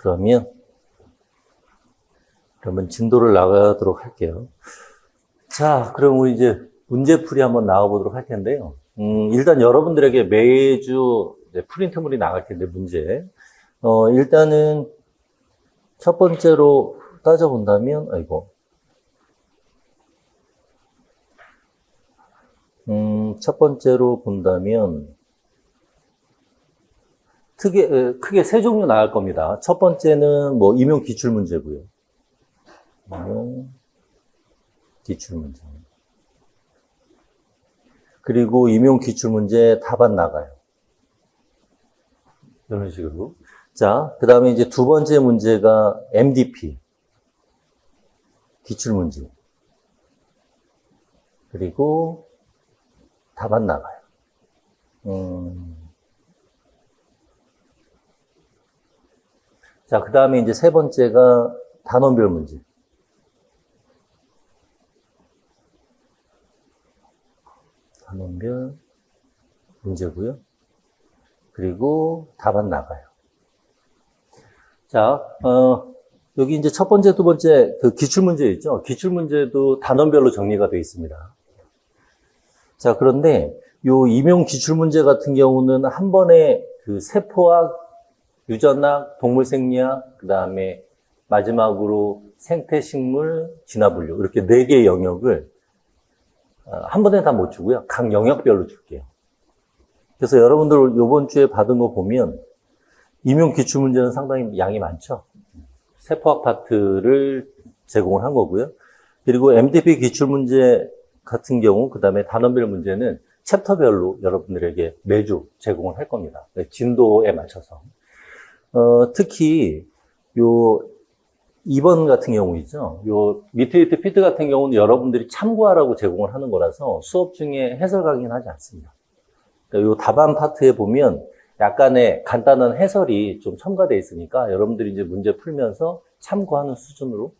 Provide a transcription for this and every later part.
그러면 진도를 나가도록 할게요. 자, 그럼 우리 이제 문제풀이 한번 나가보도록 할 텐데요. 일단 여러분들에게 매주 프린트물이 나갈 텐데, 문제. 일단은 첫 번째로 따져본다면, 첫 번째로 본다면, 크게 세 종류 나갈 겁니다. 첫 번째는 뭐 임용 기출 문제고요. 임용 기출 문제. 그리고 임용 기출 문제 답안 나가요. 이런 식으로. 자, 그 다음에 이제 두 번째 문제가 MDP. 기출 문제. 그리고 답안 나가요. 자, 그 다음에 이제 세 번째가 단원별 문제. 단원별 문제고요. 그리고 답안 나가요. 자, 여기 이제 첫 번째, 두 번째 그 기출문제 있죠? 기출문제도 단원별로 정리가 되어 있습니다. 자, 그런데 요 임용 기출문제 같은 경우는 한 번에 그 세포학, 유전학, 동물생리학, 그 다음에 마지막으로 생태식물, 진화분류 이렇게 4개의 영역을 한 번에 다 못 주고요. 각 영역별로 줄게요. 그래서 여러분들 이번 주에 받은 거 보면 임용 기출 문제는 상당히 양이 많죠. 세포학 파트를 제공을 한 거고요. 그리고 MDP 기출 문제 같은 경우, 그 다음에 단원별 문제는 챕터별로 여러분들에게 매주 제공을 할 겁니다. 진도에 맞춰서. 특히 요 2번 같은 경우 있죠. 요 미트리트 피트 같은 경우는 여러분들이 참고하라고 제공을 하는 거라서 수업 중에 해설 강의는 하지 않습니다. 그러니까 요 답안 파트에 보면 약간의 간단한 해설이 좀 첨가되어 있으니까 여러분들이 이제 문제 풀면서 참고하는 수준으로.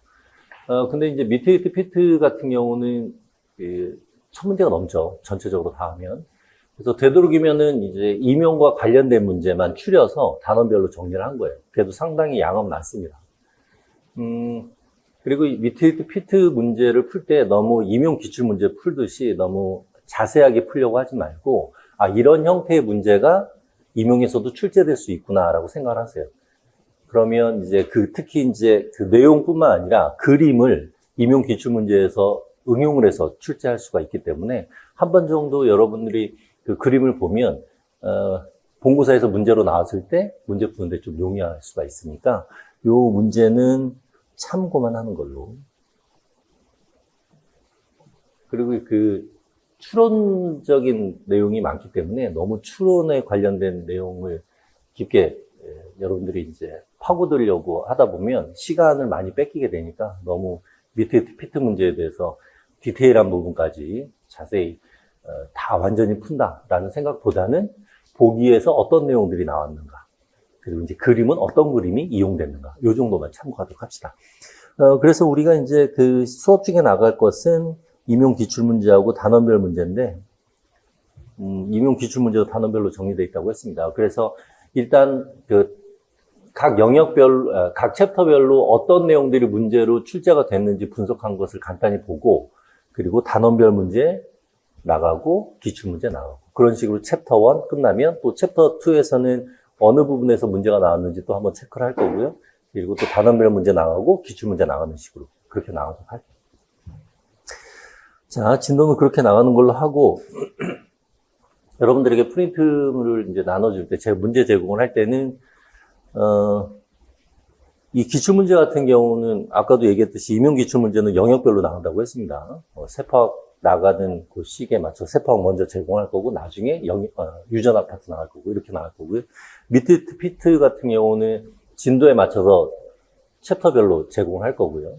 근데 이제 미트리트 피트 같은 경우는 1000문제가 넘죠. 전체적으로 다 하면. 그래서 되도록이면은 이제 임용과 관련된 문제만 추려서 단원별로 정리를 한 거예요. 그래도 상당히 양은 많습니다. 그리고 미트리트 피트 문제를 풀 때 너무 임용 기출 문제 풀듯이 너무 자세하게 풀려고 하지 말고, 이런 형태의 문제가 임용에서도 출제될 수 있구나라고 생각을 하세요. 그러면 이제 특히 이제 그 내용뿐만 아니라 그림을 임용 기출 문제에서 응용을 해서 출제할 수가 있기 때문에 한 번 정도 여러분들이 그 그림을 보면, 본고사에서 문제로 나왔을 때 문제 푸는데 좀 용이할 수가 있으니까 요 문제는 참고만 하는 걸로. 그리고 그 추론적인 내용이 많기 때문에 너무 추론에 관련된 내용을 깊게 여러분들이 이제 파고들려고 하다 보면 시간을 많이 뺏기게 되니까 너무 미트리트 피트 문제에 대해서 디테일한 부분까지 자세히 다 완전히 푼다라는 생각보다는 보기에서 어떤 내용들이 나왔는가, 그리고 이제 그림은 어떤 그림이 이용됐는가, 요 정도만 참고하도록 합시다. 그래서 우리가 이제 그 수업 중에 나갈 것은 임용 기출 문제하고 단원별 문제인데, 임용 기출 문제도 단원별로 정리되어 있다고 했습니다. 그래서 일단 각 영역별, 각 챕터별로 어떤 내용들이 문제로 출제가 됐는지 분석한 것을 간단히 보고, 그리고 단원별 문제 나가고 기출 문제 나가고, 그런 식으로 챕터 1 끝나면 또 챕터 2에서는 어느 부분에서 문제가 나왔는지 또 한번 체크를 할 거고요. 그리고 또 단원별 문제 나가고 기출 문제 나가는 식으로 그렇게 나가도록 할게요. 자, 진도는 그렇게 나가는 걸로 하고, 여러분들에게 프린트물을 이제 나눠줄 때, 제가 문제 제공을 할 때는, 이 기출문제 같은 경우는 아까도 얘기했듯이 임용 기출문제는 영역별로 나간다고 했습니다. 세포학 나가는 그 시기에 맞춰서 세포학 먼저 제공할 거고, 나중에 유전학 파트 나갈 거고, 이렇게 나갈 거고요. 미트리트 피트 같은 경우는 진도에 맞춰서 챕터별로 제공할 거고요.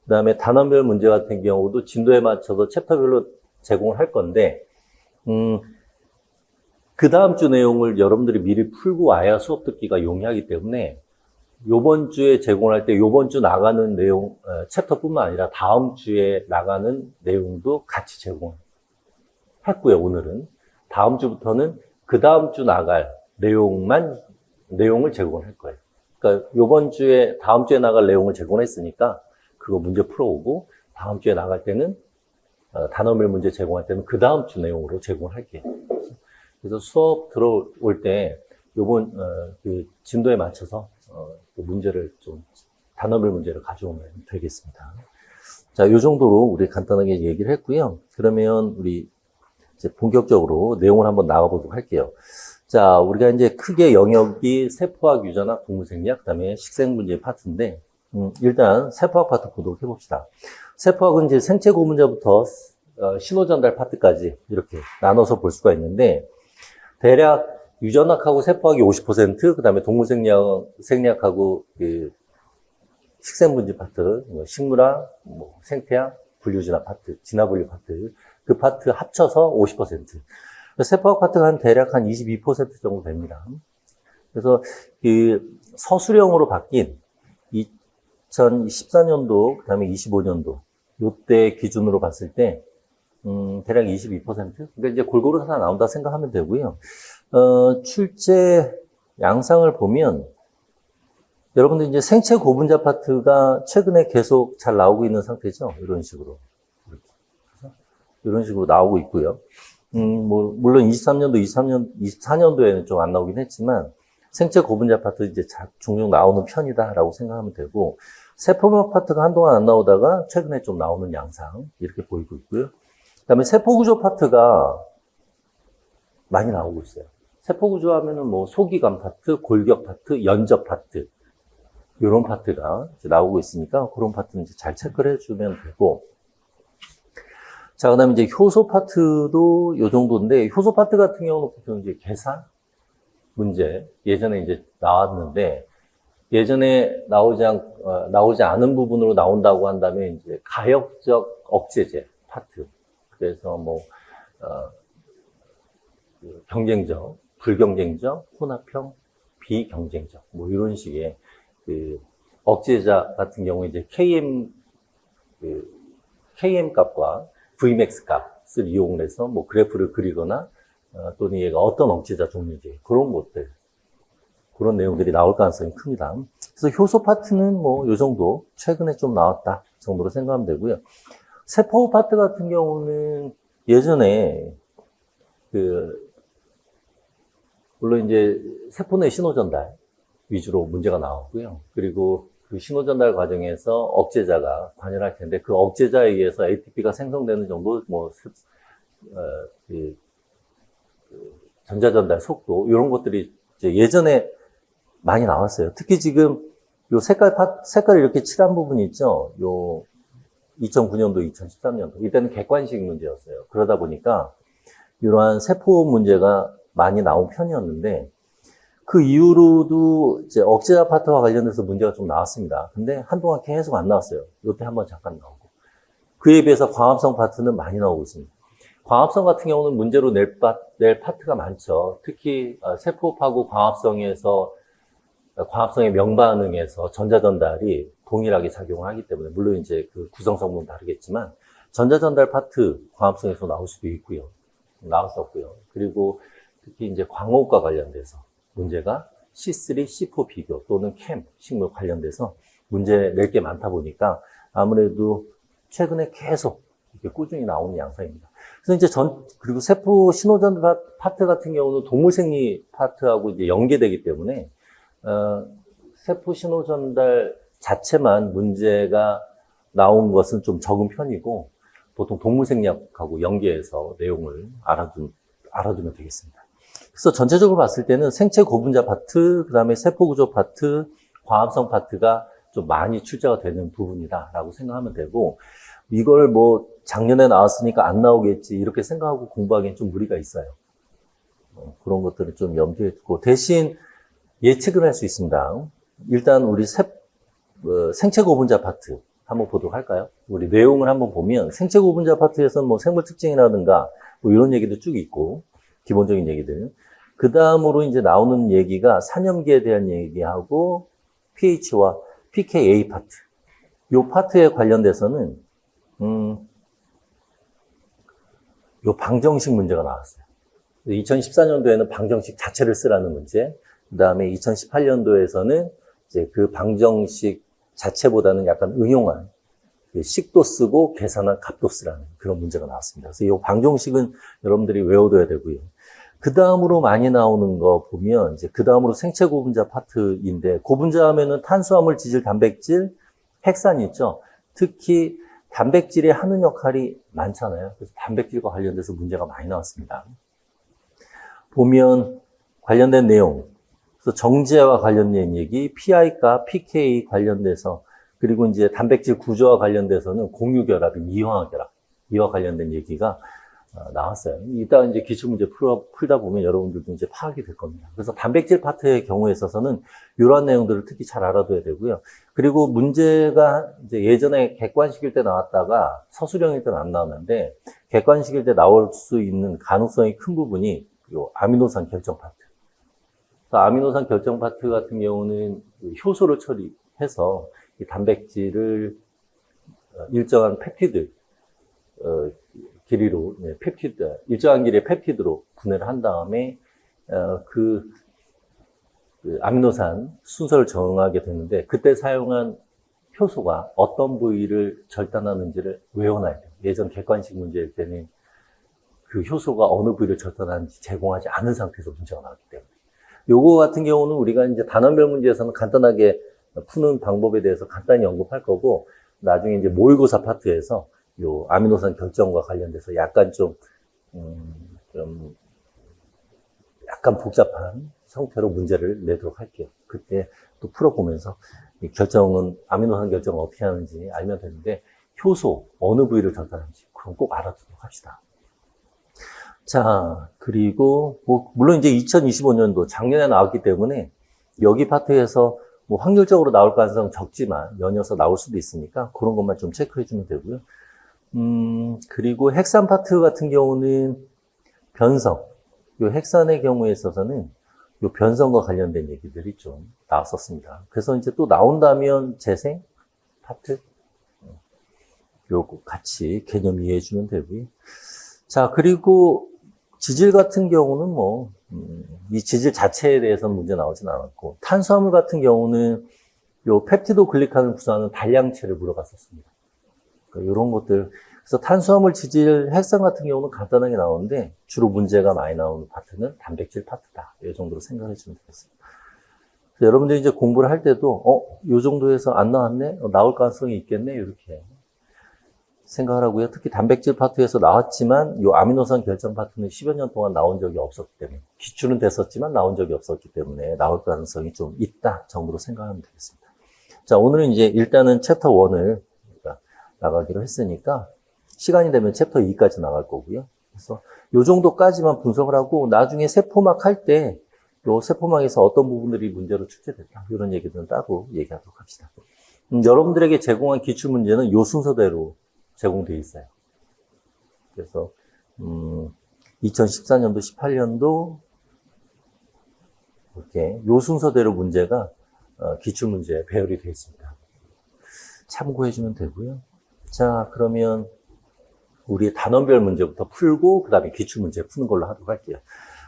그 다음에 단원별 문제 같은 경우도 진도에 맞춰서 챕터별로 제공을 할 건데, 그 다음 주 내용을 여러분들이 미리 풀고 와야 수업 듣기가 용이하기 때문에, 요번 주에 제공할 때 요번 주 나가는 내용, 챕터뿐만 아니라 다음 주에 나가는 내용도 같이 제공했고요, 오늘은. 다음 주부터는 그 다음 주 나갈 내용을 제공을 할 거예요. 그러니까 요번 주에, 다음 주에 나갈 내용을 제공했으니까 그거 문제 풀어오고, 다음 주에 나갈 때는, 단어별 문제 제공할 때는 그 다음 주 내용으로 제공을 할게요. 그래서 수업 들어올 때 요번, 그 진도에 맞춰서, 그 문제를 좀, 단어별 문제를 가져오면 되겠습니다. 자, 요 정도로 우리 간단하게 얘기를 했고요. 그러면 우리 이제 본격적으로 내용을 한번 나가보도록 할게요. 자, 우리가 이제 크게 영역이 세포학 유전학, 동물생리학, 그 다음에 식생문제 파트인데, 일단 세포학 파트 보도록 해봅시다. 세포학은 이제 생체 고분자부터 신호전달 파트까지 이렇게 나눠서 볼 수가 있는데, 대략 유전학하고 세포학이 50%, 그 다음에 동물생리학하고 그 식생분지 파트, 식물학, 뭐 생태학, 분류진화 파트, 진화분류 파트, 그 파트 합쳐서 50%. 세포학 파트가 대략 한 22% 정도 됩니다. 그래서 그 서술형으로 바뀐 2014년도, 그 다음에 25년도, 요때 기준으로 봤을 때, 대략 22%? 그러니까 이제 골고루 하나 나온다 생각하면 되고요. 출제 양상을 보면, 여러분들 이제 생체 고분자 파트가 최근에 계속 잘 나오고 있는 상태죠. 이런 식으로. 이런 식으로 나오고 있고요. 물론 23년도, 24년도에는 좀 안 나오긴 했지만, 생체 고분자 파트 이제 종종 나오는 편이다라고 생각하면 되고, 세포막 파트가 한동안 안 나오다가 최근에 좀 나오는 양상, 이렇게 보이고 있고요. 그 다음에 세포구조 파트가 많이 나오고 있어요. 세포구조 하면은 뭐 소기관 파트, 골격 파트, 연적 파트, 이런 파트가 이제 나오고 있으니까 그런 파트는 이제 잘 체크를 해주면 되고, 자, 그 다음에 이제 효소 파트도 요 정도인데, 효소 파트 같은 경우는 보통 이제 계산 문제, 예전에 이제 나왔는데, 예전에 나오지 않은 부분으로 나온다고 한다면, 이제 가역적 억제제 파트. 그래서 뭐, 경쟁적, 불경쟁적, 혼합형, 비경쟁적, 뭐 이런 식의 그 억제자 같은 경우 이제 KM 값과 Vmax 값을 이용해서 뭐 그래프를 그리거나 또는 얘가 어떤 억제자 종류인지 그런 것들, 그런 내용들이 나올 가능성이 큽니다. 그래서 효소 파트는 뭐 요 정도 최근에 좀 나왔다 정도로 생각하면 되고요. 세포 파트 같은 경우는 예전에 물론 이제 세포 내 신호 전달 위주로 문제가 나왔고요. 그리고 그 신호 전달 과정에서 억제자가 관여할 텐데 그 억제자에 의해서 ATP가 생성되는 정도, 뭐 전자 전달 속도 이런 것들이 이제 예전에 많이 나왔어요. 특히 지금 요 색깔 이렇게 칠한 부분이 있죠. 요 2009년도, 2013년도 이때는 객관식 문제였어요. 그러다 보니까 이러한 세포 문제가 많이 나온 편이었는데 그 이후로도 이제 억제자 파트와 관련해서 문제가 좀 나왔습니다. 근데 한동안 계속 안 나왔어요. 요때 한번 잠깐 나오고. 그에 비해서 광합성 파트는 많이 나오고 있습니다. 광합성 같은 경우는 문제로 낼 파트가 많죠. 특히 세포하고 광합성의 명반응에서 전자전달이 동일하게 작용을 하기 때문에, 물론 이제 그 구성 성분은 다르겠지만 전자전달 파트 광합성에서 나올 수도 있고요. 나왔었고요. 그리고 특히 이제 광호과 관련돼서 문제가 C3, C4 비교 또는 캠 식물 관련돼서 문제 낼 게 많다 보니까 아무래도 최근에 계속 이렇게 꾸준히 나오는 양상입니다. 그래서 이제 그리고 세포 신호전달 파트 같은 경우는 동물생리 파트하고 이제 연계되기 때문에, 세포 신호전달 자체만 문제가 나온 것은 좀 적은 편이고, 보통 동물생리학하고 연계해서 내용을 알아두면 되겠습니다. 그래서 전체적으로 봤을 때는 생체 고분자 파트, 그 다음에 세포구조 파트, 광합성 파트가 좀 많이 출제가 되는 부분이다라고 생각하면 되고, 이걸 뭐 작년에 나왔으니까 안 나오겠지 이렇게 생각하고 공부하기엔 좀 무리가 있어요. 그런 것들을 좀 염두에 두고 대신 예측을 할 수 있습니다. 일단 우리 생체 고분자 파트 한번 보도록 할까요? 우리 내용을 한번 보면 생체 고분자 파트에서는 뭐 생물 특징이라든가 뭐 이런 얘기도 쭉 있고, 기본적인 얘기들. 그 다음으로 이제 나오는 얘기가 산염기에 대한 얘기하고 pH와 pKa 파트. 요 파트에 관련돼서는 요 방정식 문제가 나왔어요. 2014년도에는 방정식 자체를 쓰라는 문제. 그 다음에 2018년도에서는 이제 그 방정식 자체보다는 약간 응용한 식도 쓰고 계산한 값도 쓰라는 그런 문제가 나왔습니다. 그래서 이 방정식은 여러분들이 외워둬야 되고요. 그 다음으로 많이 나오는 거 보면 이제 그 다음으로 생체 고분자 파트인데 고분자 하면은 탄수화물, 지질, 단백질, 핵산이 있죠. 특히 단백질이 하는 역할이 많잖아요. 그래서 단백질과 관련돼서 문제가 많이 나왔습니다. 보면 관련된 내용, 그래서 정제와 관련된 얘기, PI과 pK 관련돼서 그리고 이제 단백질 구조와 관련돼서는 공유결합, 이화결합, 이와 관련된 얘기가 나왔어요. 이따 이제 기출문제 풀다 보면 여러분들도 이제 파악이 될 겁니다. 그래서 단백질 파트의 경우에 있어서는 이러한 내용들을 특히 잘 알아둬야 되고요. 그리고 문제가 이제 예전에 객관식일 때 나왔다가 서술형일 때는 안 나왔는데 객관식일 때 나올 수 있는 가능성이 큰 부분이 요 아미노산 결정 파트. 그래서 아미노산 결정 파트 같은 경우는 효소를 처리해서 이 단백질을 일정한 펩티드 길이로 펩티드 일정한 길이의 펩티드로 분해를 한 다음에 그 아미노산 순서를 정하게 되는데 그때 사용한 효소가 어떤 부위를 절단하는지를 외워놔야 돼요. 예전 객관식 문제일 때는 그 효소가 어느 부위를 절단하는지 제공하지 않은 상태에서 문제가 나왔기 때문에 요거 같은 경우는 우리가 이제 단원별 문제에서는 간단하게 푸는 방법에 대해서 간단히 언급할 거고 나중에 이제 모의고사 파트에서 요 아미노산 결정과 관련돼서 약간 좀 약간 복잡한 형태로 문제를 내도록 할게요. 그때 또 풀어보면서 이 결정은 아미노산 결정을 어떻게 하는지 알면 되는데 효소 어느 부위를 절단하는지 그건 꼭 알아두도록 합시다. 자, 그리고 물론 이제 2025년도 작년에 나왔기 때문에 여기 파트에서 확률적으로 나올 가능성은 적지만 연이어서 나올 수도 있으니까 그런 것만 좀 체크해 주면 되고요. 그리고 핵산 파트 같은 경우는 변성. 요 핵산의 경우에 있어서는 요 변성과 관련된 얘기들이 좀 나왔었습니다. 그래서 이제 또 나온다면 재생 파트 요거 같이 개념 이해해 주면 되고요. 자, 그리고 지질 같은 경우는 이 지질 자체에 대해서는 문제 나오진 않았고, 탄수화물 같은 경우는 요 펩티도 글리칸을 구성하는 단량체를 물어봤었습니다. 그러니까 이런 것들. 그래서 탄수화물, 지질, 핵산 같은 경우는 간단하게 나오는데, 주로 문제가 많이 나오는 파트는 단백질 파트다. 이 정도로 생각해 주면 되겠습니다. 그래서 여러분들이 이제 공부를 할 때도, 요 정도에서 안 나왔네? 나올 가능성이 있겠네? 이렇게 생각을 하고요. 특히 단백질 파트에서 나왔지만 이 아미노산 결정 파트는 10여 년 동안 나온 적이 없었기 때문에 기출은 됐었지만 나온 적이 없었기 때문에 나올 가능성이 좀 있다 정도로 생각하면 되겠습니다. 자, 오늘은 이제 일단은 챕터 1을 나가기로 했으니까 시간이 되면 챕터 2까지 나갈 거고요. 그래서 이 정도까지만 분석을 하고 나중에 세포막 할 때 이 세포막에서 어떤 부분들이 문제로 출제됐다 이런 얘기들은 따로 얘기하도록 합시다. 여러분들에게 제공한 기출 문제는 이 순서대로 제공되어 있어요. 그래서 2014년도, 18년도 이렇게 요 순서대로 문제가 기출 문제에 배열이 되어 있습니다. 참고해 주면 되고요. 자, 그러면 우리 단원별 문제부터 풀고 그 다음에 기출 문제 푸는 걸로 하도록 할게요.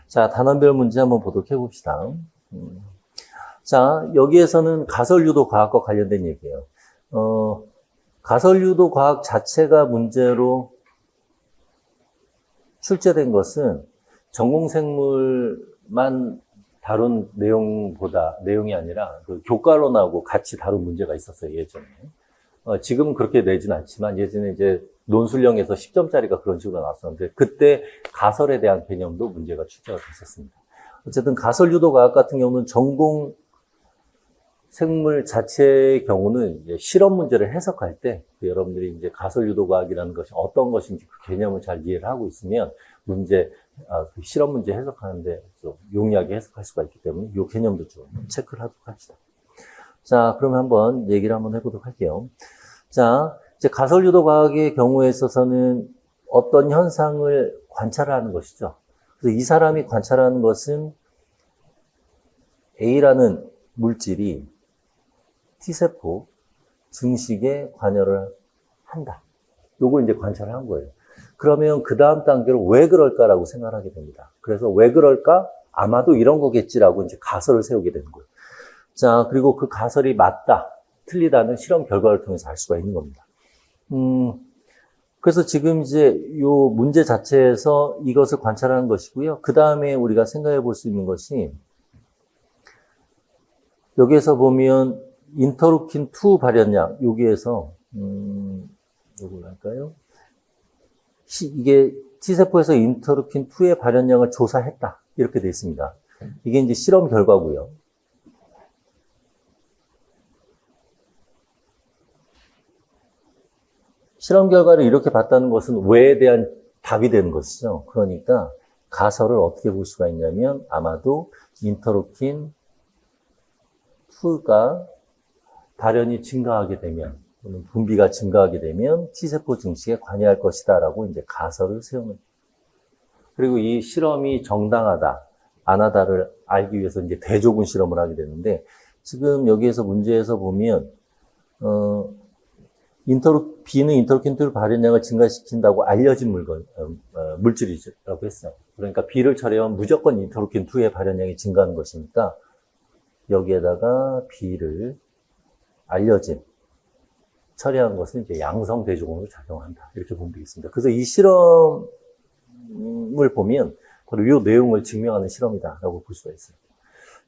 자, 단원별 문제 한번 보도록 해봅시다. 자, 여기에서는 가설유도 과학과 관련된 얘기예요. 가설유도 과학 자체가 문제로 출제된 것은 전공생물만 다룬 내용이 아니라 그 교과론하고 같이 다룬 문제가 있었어요, 예전에. 지금은 그렇게 내진 않지만 예전에 이제 논술형에서 10점짜리가 그런 식으로 나왔었는데 그때 가설에 대한 개념도 문제가 출제가 됐었습니다. 어쨌든 가설유도 과학 같은 경우는 전공 생물 자체의 경우는 이제 실험 문제를 해석할 때 여러분들이 이제 가설유도과학이라는 것이 어떤 것인지 그 개념을 잘 이해를 하고 있으면 그 실험 문제 해석하는데 좀 용이하게 해석할 수가 있기 때문에 이 개념도 좀 체크를 하도록 합시다. 자, 그러면 한번 얘기를 한번 해보도록 할게요. 자, 이제 가설유도과학의 경우에 있어서는 어떤 현상을 관찰하는 것이죠. 그래서 이 사람이 관찰하는 것은 A라는 물질이 T세포 증식에 관여를 한다. 요걸 이제 관찰을 한 거예요. 그러면 그 다음 단계로 왜 그럴까라고 생각을 하게 됩니다. 그래서 왜 그럴까? 아마도 이런 거겠지라고 이제 가설을 세우게 되는 거예요. 자, 그리고 그 가설이 맞다, 틀리다는 실험 결과를 통해서 알 수가 있는 겁니다. 그래서 지금 이제 요 문제 자체에서 이것을 관찰하는 것이고요. 그 다음에 우리가 생각해 볼 수 있는 것이, 여기에서 보면 인터루킨2 발현량, 여기에서 요걸 할까요? 이게 T세포에서 인터루킨2의 발현량을 조사했다, 이렇게 되어 있습니다. 이게 이제 실험 결과고요. 실험 결과를 이렇게 봤다는 것은 왜에 대한 답이 되는 것이죠. 그러니까 가설을 어떻게 볼 수가 있냐면, 아마도 인터루킨2가 발현이 증가하게 되면, 또는 분비가 증가하게 되면 T세포 증식에 관여할 것이다 라고 이제 가설을 세우는. 그리고 이 실험이 정당하다, 안 하다를 알기 위해서 이제 대조군 실험을 하게 되는데, 지금 여기에서 문제에서 보면, B는 인터루킨2 발현량을 증가시킨다고 알려진 물질이라고 했어요. 그러니까 B를 처리하면 무조건 인터루킨2의 발현량이 증가하는 것이니까, 여기에다가 B를 알려진, 처리한 것은 이제 양성 대조군으로 작용한다, 이렇게 보면 되겠습니다. 그래서 이 실험을 보면 바로 이 내용을 증명하는 실험이다라고 볼 수가 있어요.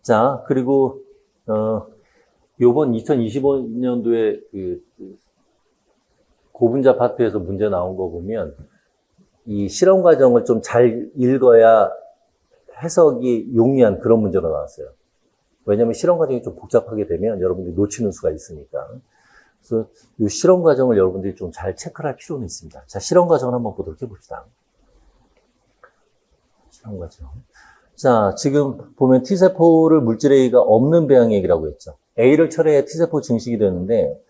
자, 그리고 요번 2025년도에 그 고분자 파트에서 문제 나온 거 보면, 이 실험 과정을 좀 잘 읽어야 해석이 용이한 그런 문제가 나왔어요. 왜냐하면 실험 과정이 좀 복잡하게 되면 여러분들이 놓치는 수가 있으니까. 그래서 이 실험 과정을 여러분들이 좀 잘 체크를 할 필요는 있습니다. 자, 실험 과정을 한번 보도록 해봅시다. 실험 과정. 자, 지금 보면 T세포를 물질 A가 없는 배양액이라고 했죠. A를 처리해야 T세포 증식이 되는데,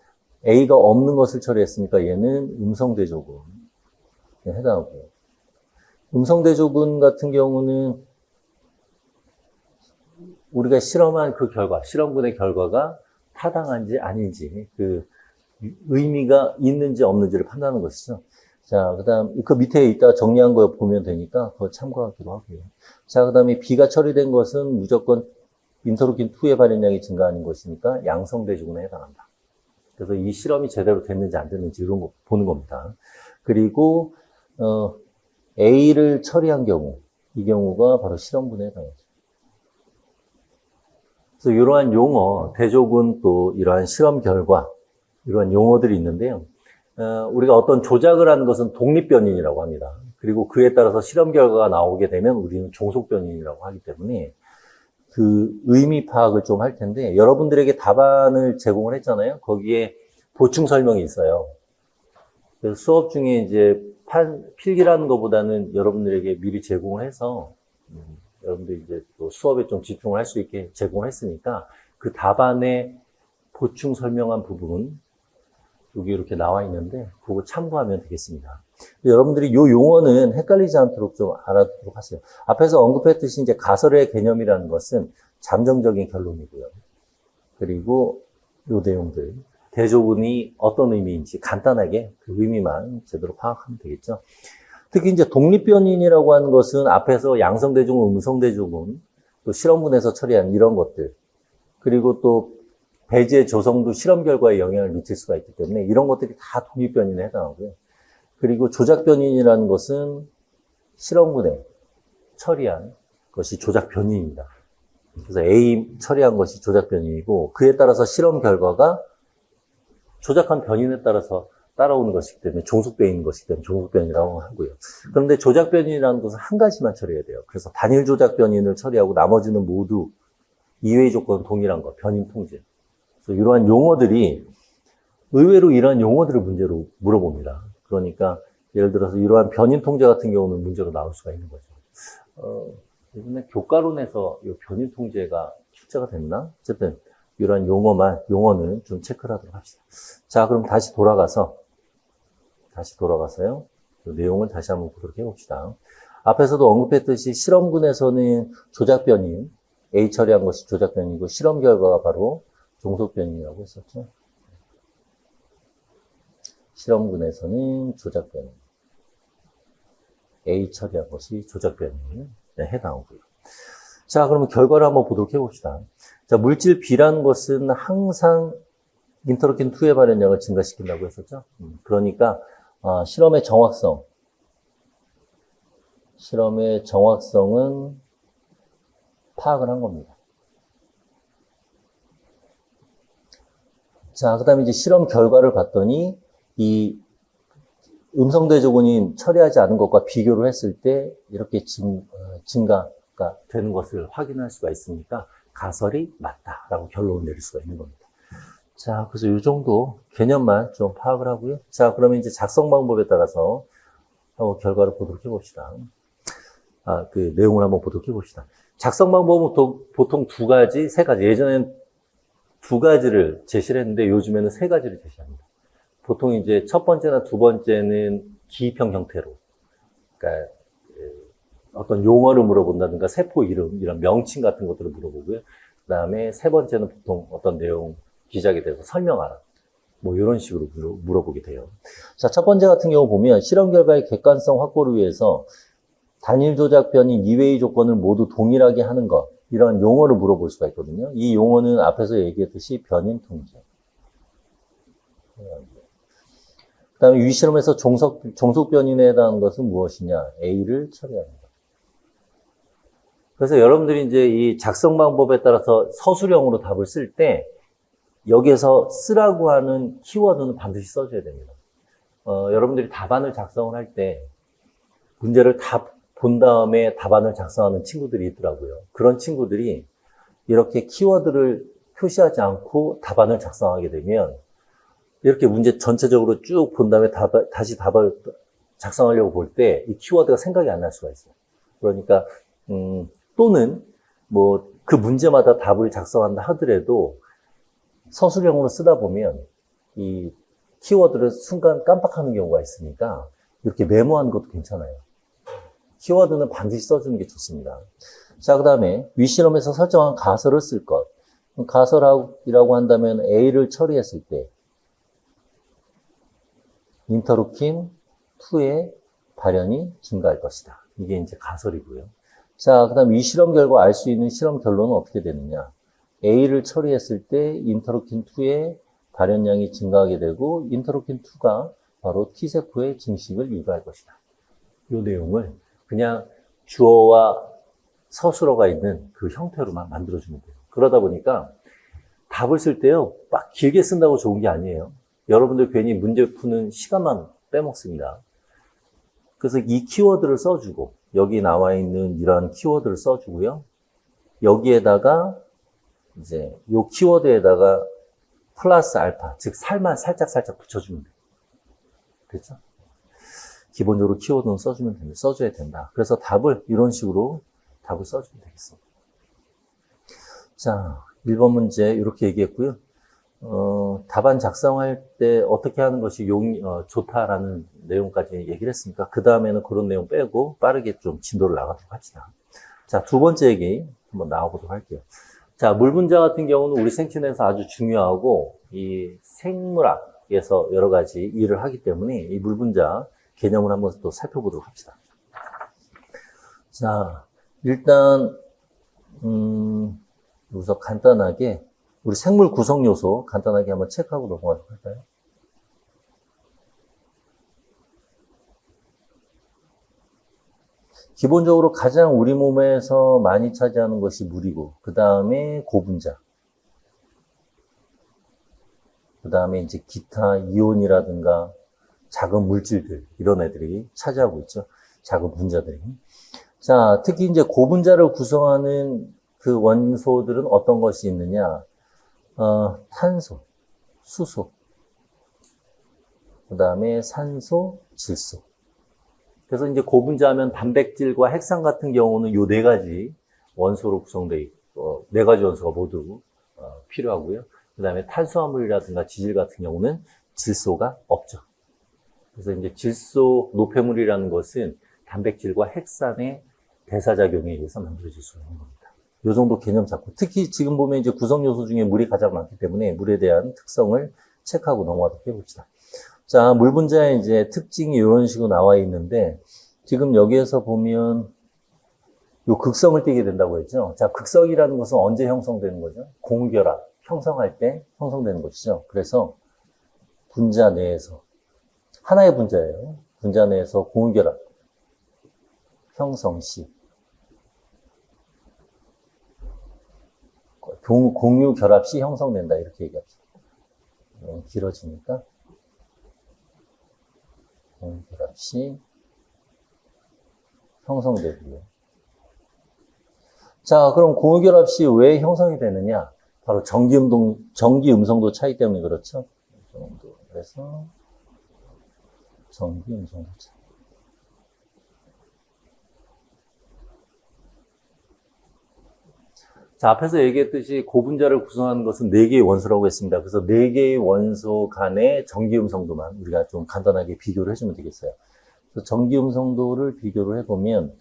A가 없는 것을 처리했으니까 얘는 음성대조군에 해당하고요. 음성대조군 같은 경우는 우리가 실험한 그 결과, 실험군의 결과가 타당한지 아닌지, 그 의미가 있는지 없는지를 판단하는 것이죠. 자, 그 다음, 그 밑에 이따 정리한 거 보면 되니까 그거 참고하기로 하고요. 자, 그 다음에 B가 처리된 것은 무조건 인터루킨2의 발현량이 증가하는 것이니까 양성대조군에 해당한다. 그래서 이 실험이 제대로 됐는지 안 됐는지 이런 거 보는 겁니다. 그리고 A를 처리한 경우, 이 경우가 바로 실험군에 해당하죠. 그래서 이러한 용어, 대조군, 또 이러한 실험 결과, 이러한 용어들이 있는데요. 우리가 어떤 조작을 하는 것은 독립변인이라고 합니다. 그리고 그에 따라서 실험 결과가 나오게 되면 우리는 종속변인이라고 하기 때문에 그 의미 파악을 좀 할 텐데, 여러분들에게 답안을 제공을 했잖아요. 거기에 보충 설명이 있어요. 그래서 수업 중에 이제 필기라는 것보다는 여러분들에게 미리 제공을 해서 여러분들이 이제 또 수업에 좀 집중을 할 수 있게 제공을 했으니까, 그 답안에 보충 설명한 부분 여기 이렇게 나와 있는데 그거 참고하면 되겠습니다. 여러분들이 이 용어는 헷갈리지 않도록 좀 알아두도록 하세요. 앞에서 언급했듯이 이제 가설의 개념이라는 것은 잠정적인 결론이고요. 그리고 이 내용들, 대조군이 어떤 의미인지 간단하게 그 의미만 제대로 파악하면 되겠죠. 특히 이제 독립변인이라고 하는 것은 앞에서 양성대조군, 음성대조군, 또 실험군에서 처리한 이런 것들, 그리고 또 배제 조성도 실험 결과에 영향을 미칠 수가 있기 때문에 이런 것들이 다 독립변인에 해당하고요. 그리고 조작변인이라는 것은 실험군에 처리한 것이 조작변인입니다. 그래서 A 처리한 것이 조작변인이고, 그에 따라서 실험 결과가 조작한 변인에 따라서 따라오는 것이기 때문에 종속변인 것이기 때문에 종속변이라고 하고요. 그런데 조작변인이라는 것은 한 가지만 처리해야 돼요. 그래서 단일 조작변인을 처리하고 나머지는 모두 이외의 조건은 동일한 것, 변인 통제. 그래서 이러한 용어들이, 의외로 이러한 용어들을 문제로 물어봅니다. 그러니까 예를 들어서 이러한 변인 통제 같은 경우는 문제로 나올 수가 있는 거죠. 예전에 교과론에서 이 변인 통제가 출제가 됐나? 어쨌든 이러한 용어는 좀 체크를 하도록 합시다. 자, 그럼 다시 돌아가서요. 그 내용을 다시 한번 보도록 해봅시다. 앞에서도 언급했듯이 실험군에서는 조작변인, A 처리한 것이 조작변인이고 실험 결과가 바로 종속변인이라고 했었죠. 실험군에서는 조작변인, A 처리한 것이 조작변인에 해당하고요. 자, 그러면 결과를 한번 보도록 해봅시다. 자, 물질 B라는 것은 항상 인터루킨 2의 발현량을 증가시킨다고 했었죠. 그러니까 실험의 정확성은 파악을 한 겁니다. 자, 그 다음에 이제 실험 결과를 봤더니 이 음성대조군이 처리하지 않은 것과 비교를 했을 때 이렇게 증가가 되는 것을 확인할 수가 있으니까 가설이 맞다라고 결론을 내릴 수가 있는 겁니다. 자, 그래서 이 정도 개념만 좀 파악을 하고요. 자, 그러면 이제 작성 방법에 따라서 한번 결과를 보도록 해봅시다. 그 내용을 한번 보도록 해봅시다. 작성 방법은 보통 두 가지, 세 가지. 예전에는 두 가지를 제시를 했는데 요즘에는 세 가지를 제시합니다. 보통 이제 첫 번째나 두 번째는 기입형 형태로, 그러니까 어떤 용어를 물어본다든가 세포 이름, 이런 명칭 같은 것들을 물어보고요. 그 다음에 세 번째는 보통 어떤 내용 기작에 대해서 설명하라. 뭐 이런 식으로 물어보게 돼요. 자, 첫 번째 같은 경우 보면 실험 결과의 객관성 확보를 위해서 단일 조작 변이 이외의 조건을 모두 동일하게 하는 것, 이런 용어를 물어볼 수가 있거든요. 이 용어는 앞에서 얘기했듯이 변인 통제. 그 다음에 위 실험에서 종속 변인에 해당하는 것은 무엇이냐? A를 처리합니다. 그래서 여러분들이 이제 이 작성 방법에 따라서 서술형으로 답을 쓸 때 여기에서 쓰라고 하는 키워드는 반드시 써줘야 됩니다. 여러분들이 답안을 작성을 할 때 문제를 다 본 다음에 답안을 작성하는 친구들이 있더라고요. 그런 친구들이 이렇게 키워드를 표시하지 않고 답안을 작성하게 되면 이렇게 문제 전체적으로 쭉 본 다음에 다시 답을 작성하려고 볼 때 이 키워드가 생각이 안 날 수가 있어요. 그러니까 또는 뭐 그 문제마다 답을 작성한다 하더라도 서술형으로 쓰다 보면 이 키워드를 순간 깜빡하는 경우가 있으니까 이렇게 메모하는 것도 괜찮아요. 키워드는 반드시 써주는 게 좋습니다. 자, 그 다음에 위 실험에서 설정한 가설을 쓸 것. 가설이라고 한다면 A를 처리했을 때 인터루킨 2의 발현이 증가할 것이다. 이게 이제 가설이고요. 자, 그 다음 이 실험 결과 알 수 있는 실험 결론은 어떻게 되느냐. A를 처리했을 때 인터루킨 2의 발현량이 증가하게 되고 인터루킨 2가 바로 T세포의 증식을 유도할 것이다. 이 내용을 그냥 주어와 서술어가 있는 그 형태로만 만들어주면 돼요. 그러다 보니까 답을 쓸 때요, 막 길게 쓴다고 좋은 게 아니에요. 여러분들 괜히 문제 푸는 시간만 빼먹습니다. 그래서 이 키워드를 써주고, 여기 나와 있는 이러한 키워드를 써주고요. 여기에다가 이제 요 키워드에다가 플러스 알파, 즉 살만 살짝 붙여주면 돼요. 그렇죠? 기본적으로 키워드는 써줘야 된다. 그래서 답을 이런 식으로 답을 써주면 되겠습니다. 자, 1번 문제 이렇게 얘기했고요. 답안 작성할 때 어떻게 하는 것이 좋다라는 내용까지 얘기를 했으니까 그 다음에는 그런 내용 빼고 빠르게 좀 진도를 나가도록 합시다. 자, 두 번째 얘기 한번 나와보도록 할게요. 자, 물분자 같은 경우는 우리 생체내에서 아주 중요하고 이 생물학에서 여러 가지 일을 하기 때문에 이 물분자 개념을 한번 또 살펴보도록 합시다. 자, 일단 우선 간단하게 우리 생물 구성 요소 간단하게 한번 체크하고 넘어가도록 할까요? 기본적으로 가장 우리 몸에서 많이 차지하는 것이 물이고, 그 다음에 고분자, 그 다음에 이제 기타 이온이라든가 작은 물질들, 이런 애들이 차지하고 있죠. 작은 분자들이. 자, 특히 이제 고분자를 구성하는 그 원소들은 어떤 것이 있느냐? 탄소, 수소, 그 다음에 산소, 질소. 그래서 이제 고분자하면 단백질과 핵산 같은 경우는 요 네 가지 원소로 구성되어 있고, 네 가지 원소가 모두 필요하고요. 그 다음에 탄수화물이라든가 지질 같은 경우는 질소가 없죠. 그래서 이제 질소 노폐물이라는 것은 단백질과 핵산의 대사작용에 의해서 만들어질 수 있는 겁니다. 요 정도 개념 잡고, 특히 지금 보면 이제 구성 요소 중에 물이 가장 많기 때문에 물에 대한 특성을 체크하고 넘어가도록 해봅시다. 자, 물 분자의 이제 특징이 이런 식으로 나와 있는데, 지금 여기에서 보면 요 극성을 띠게 된다고 했죠. 자, 극성이라는 것은 언제 형성되는 거죠? 공결합 형성할 때 형성되는 것이죠. 그래서 분자 내에서 하나의 분자예요. 분자 내에서 공결합 형성 시 공유 결합 시 형성된다 이렇게 얘기합니다. 길어지니까 공유 결합 시 형성되고요. 자, 그럼 공유결합 시 왜 형성이 되느냐? 바로 전기 음성도 차이 때문에 그렇죠. 그래서 전기 음성도 차이. 자, 앞에서 얘기했듯이 고분자를 구성하는 것은 4개의 원소라고 했습니다. 그래서 4개의 원소 간의 전기 음성도만 우리가 좀 간단하게 비교를 해주면 되겠어요. 그래서 전기 음성도를 비교를 해보면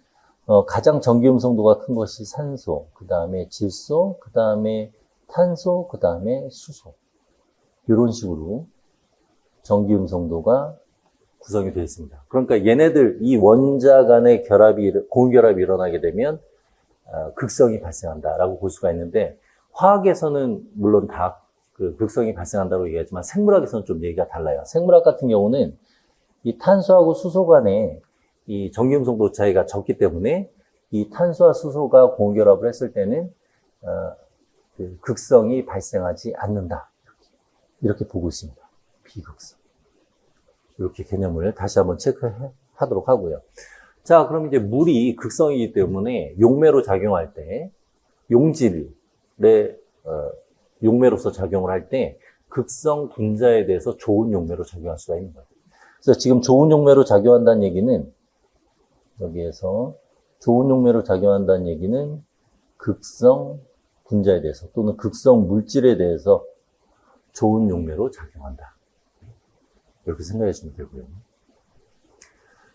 가장 전기 음성도가 큰 것이 산소, 그 다음에 질소, 그 다음에 탄소, 그 다음에 수소. 이런 식으로 전기 음성도가 구성이 되어 있습니다. 그러니까 얘네들, 이 원자 간의 공유결합이 일어나게 되면 극성이 발생한다라고 볼 수가 있는데, 화학에서는 물론 다 그 극성이 발생한다고 얘기하지만 생물학에서는 좀 얘기가 달라요. 생물학 같은 경우는 이 탄소하고 수소 간의 이 전기 음성도 차이가 적기 때문에 이 탄소와 수소가 공유결합을 했을 때는 그 극성이 발생하지 않는다. 이렇게 보고 있습니다. 비극성. 이렇게 개념을 다시 한번 체크하도록 하고요. 자, 그럼 이제 물이 극성이기 때문에 용매로 작용할 때, 용질의 용매로서 작용을 할 때 극성 분자에 대해서 좋은 용매로 작용할 수가 있는 거예요. 그래서 지금 좋은 용매로 작용한다는 얘기는, 여기에서 좋은 용매로 작용한다는 얘기는 극성 분자에 대해서 또는 극성 물질에 대해서 좋은 용매로 작용한다. 이렇게 생각해 주시면 되고요.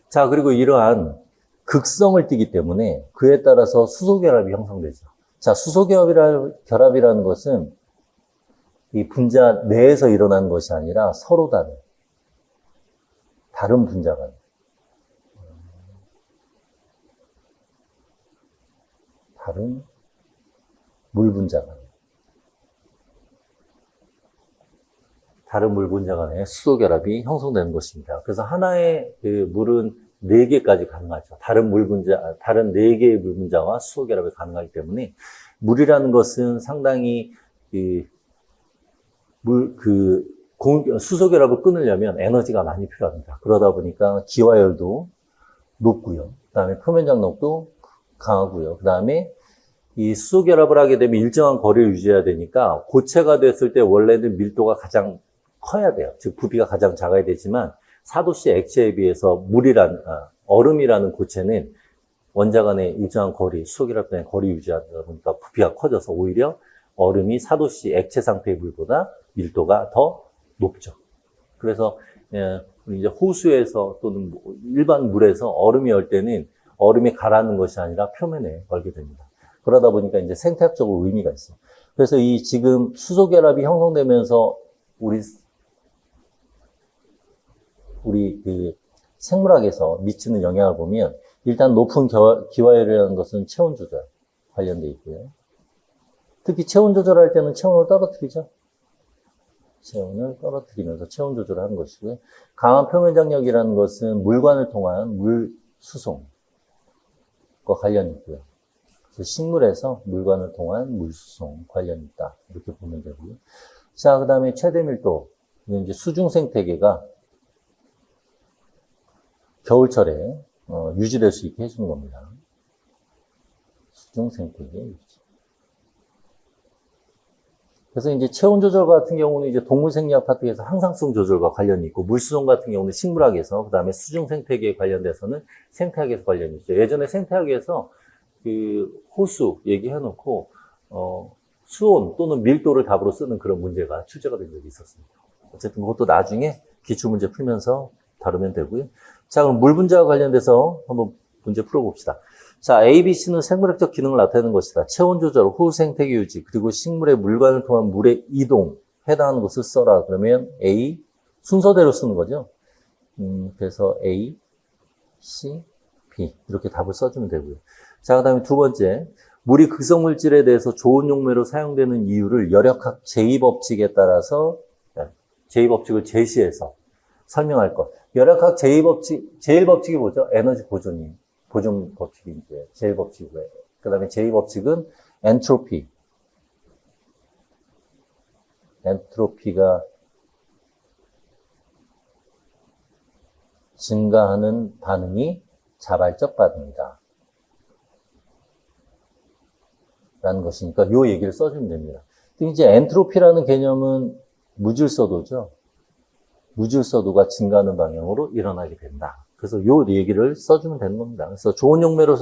자, 그리고 이러한 극성을 띠기 때문에 그에 따라서 수소결합이 형성되죠. 자, 수소결합이라는 것은 이 분자 내에서 일어나는 것이 아니라 서로 다른 분자 간, 다른 물 분자 간, 다른 물 분자 간의 수소결합이 형성되는 것입니다. 그래서 하나의 그 물은 4개까지 가능하죠. 다른 4개의 물 분자와 수소결합이 가능하기 때문에 물이라는 것은 상당히 수소결합을 끊으려면 에너지가 많이 필요합니다. 그러다 보니까 기화열도 높고요. 그 다음에 표면장력도 강하고요. 그 다음에 이 수소결합을 하게 되면 일정한 거리를 유지해야 되니까 고체가 됐을 때 원래는 밀도가 가장 커야 돼요. 즉 부피가 가장 작아야 되지만 4도씨 액체에 비해서 얼음이라는 고체는 원자 간의 일정한 거리, 수소결합 때문에 거리 유지하다 보니까 부피가 커져서 오히려 얼음이 4도씨 액체 상태의 물보다 밀도가 더 높죠. 그래서 이제 호수에서 또는 일반 물에서 얼음이 얼 때는 얼음이 가라앉는 것이 아니라 표면에 얼게 됩니다. 그러다 보니까 이제 생태학적으로 의미가 있어요. 그래서 이 지금 수소결합이 형성되면서 우리 그 생물학에서 미치는 영향을 보면 일단 높은 기화열이라는 것은 체온 조절 관련돼 있고요. 특히 체온 조절할 때는 체온을 떨어뜨리죠. 체온을 떨어뜨리면서 체온 조절을 하는 것이고요. 강한 표면장력이라는 것은 물관을 통한 물 수송과 관련이 있고요. 그래서 식물에서 물관을 통한 물 수송 관련이 있다. 이렇게 보면 되고요. 자, 그 다음에 최대 밀도. 이건 이제 수중 생태계가 겨울철에 유지될 수 있게 해주는 겁니다. 수중 생태계 유지. 그래서 이제 체온 조절 같은 경우는 이제 동물 생리학 파트에서 항상성 조절과 관련이 있고, 물수송 같은 경우는 식물학에서, 그 다음에 수중 생태계에 관련돼서는 생태학에서 관련이 있죠. 예전에 생태학에서 그 호수 얘기해놓고, 수온 또는 밀도를 답으로 쓰는 그런 문제가 출제가 된 적이 있었습니다. 어쨌든 그것도 나중에 기출문제 풀면서 다루면 되고요. 자, 그럼 물 분자와 관련돼서 한번 문제 풀어봅시다. 자, A, B, C는 생물학적 기능을 나타내는 것이다. 체온 조절, 호수 생태계 유지, 그리고 식물의 물관을 통한 물의 이동, 해당하는 것을 써라. 그러면 A, 순서대로 쓰는 거죠. 그래서 A, C, B 이렇게 답을 써주면 되고요. 자, 그 다음에 두 번째. 물이 극성물질에 대해서 좋은 용매로 사용되는 이유를 열역학 제2법칙에 따라서 제2법칙을 제시해서 설명할 것. 열역학 제2법칙, 제1법칙이 뭐죠? 에너지 보존 법칙이 이제 제1법칙이고요. 그 다음에 제2법칙은 엔트로피. 엔트로피가 증가하는 반응이 자발적 반응이다. 라는 것이니까 요 얘기를 써주면 됩니다. 이제 엔트로피라는 개념은 무질서도죠. 무질서도가 증가하는 방향으로 일어나게 된다. 그래서 요 얘기를 써주면 되는 겁니다. 그래서 좋은 용매로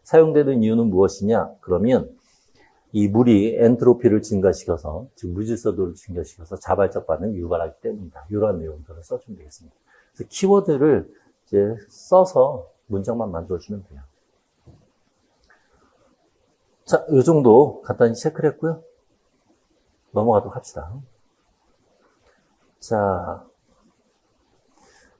사용되는 이유는 무엇이냐? 그러면 이 물이 엔트로피를 증가시켜서, 즉 무질서도를 증가시켜서 자발적 반응을 유발하기 때문이다. 이러한 내용들을 써주면 되겠습니다. 그래서 키워드를 이제 써서 문장만 만들어주면 돼요. 자, 이 정도 간단히 체크를 했고요. 넘어가도록 합시다. 자,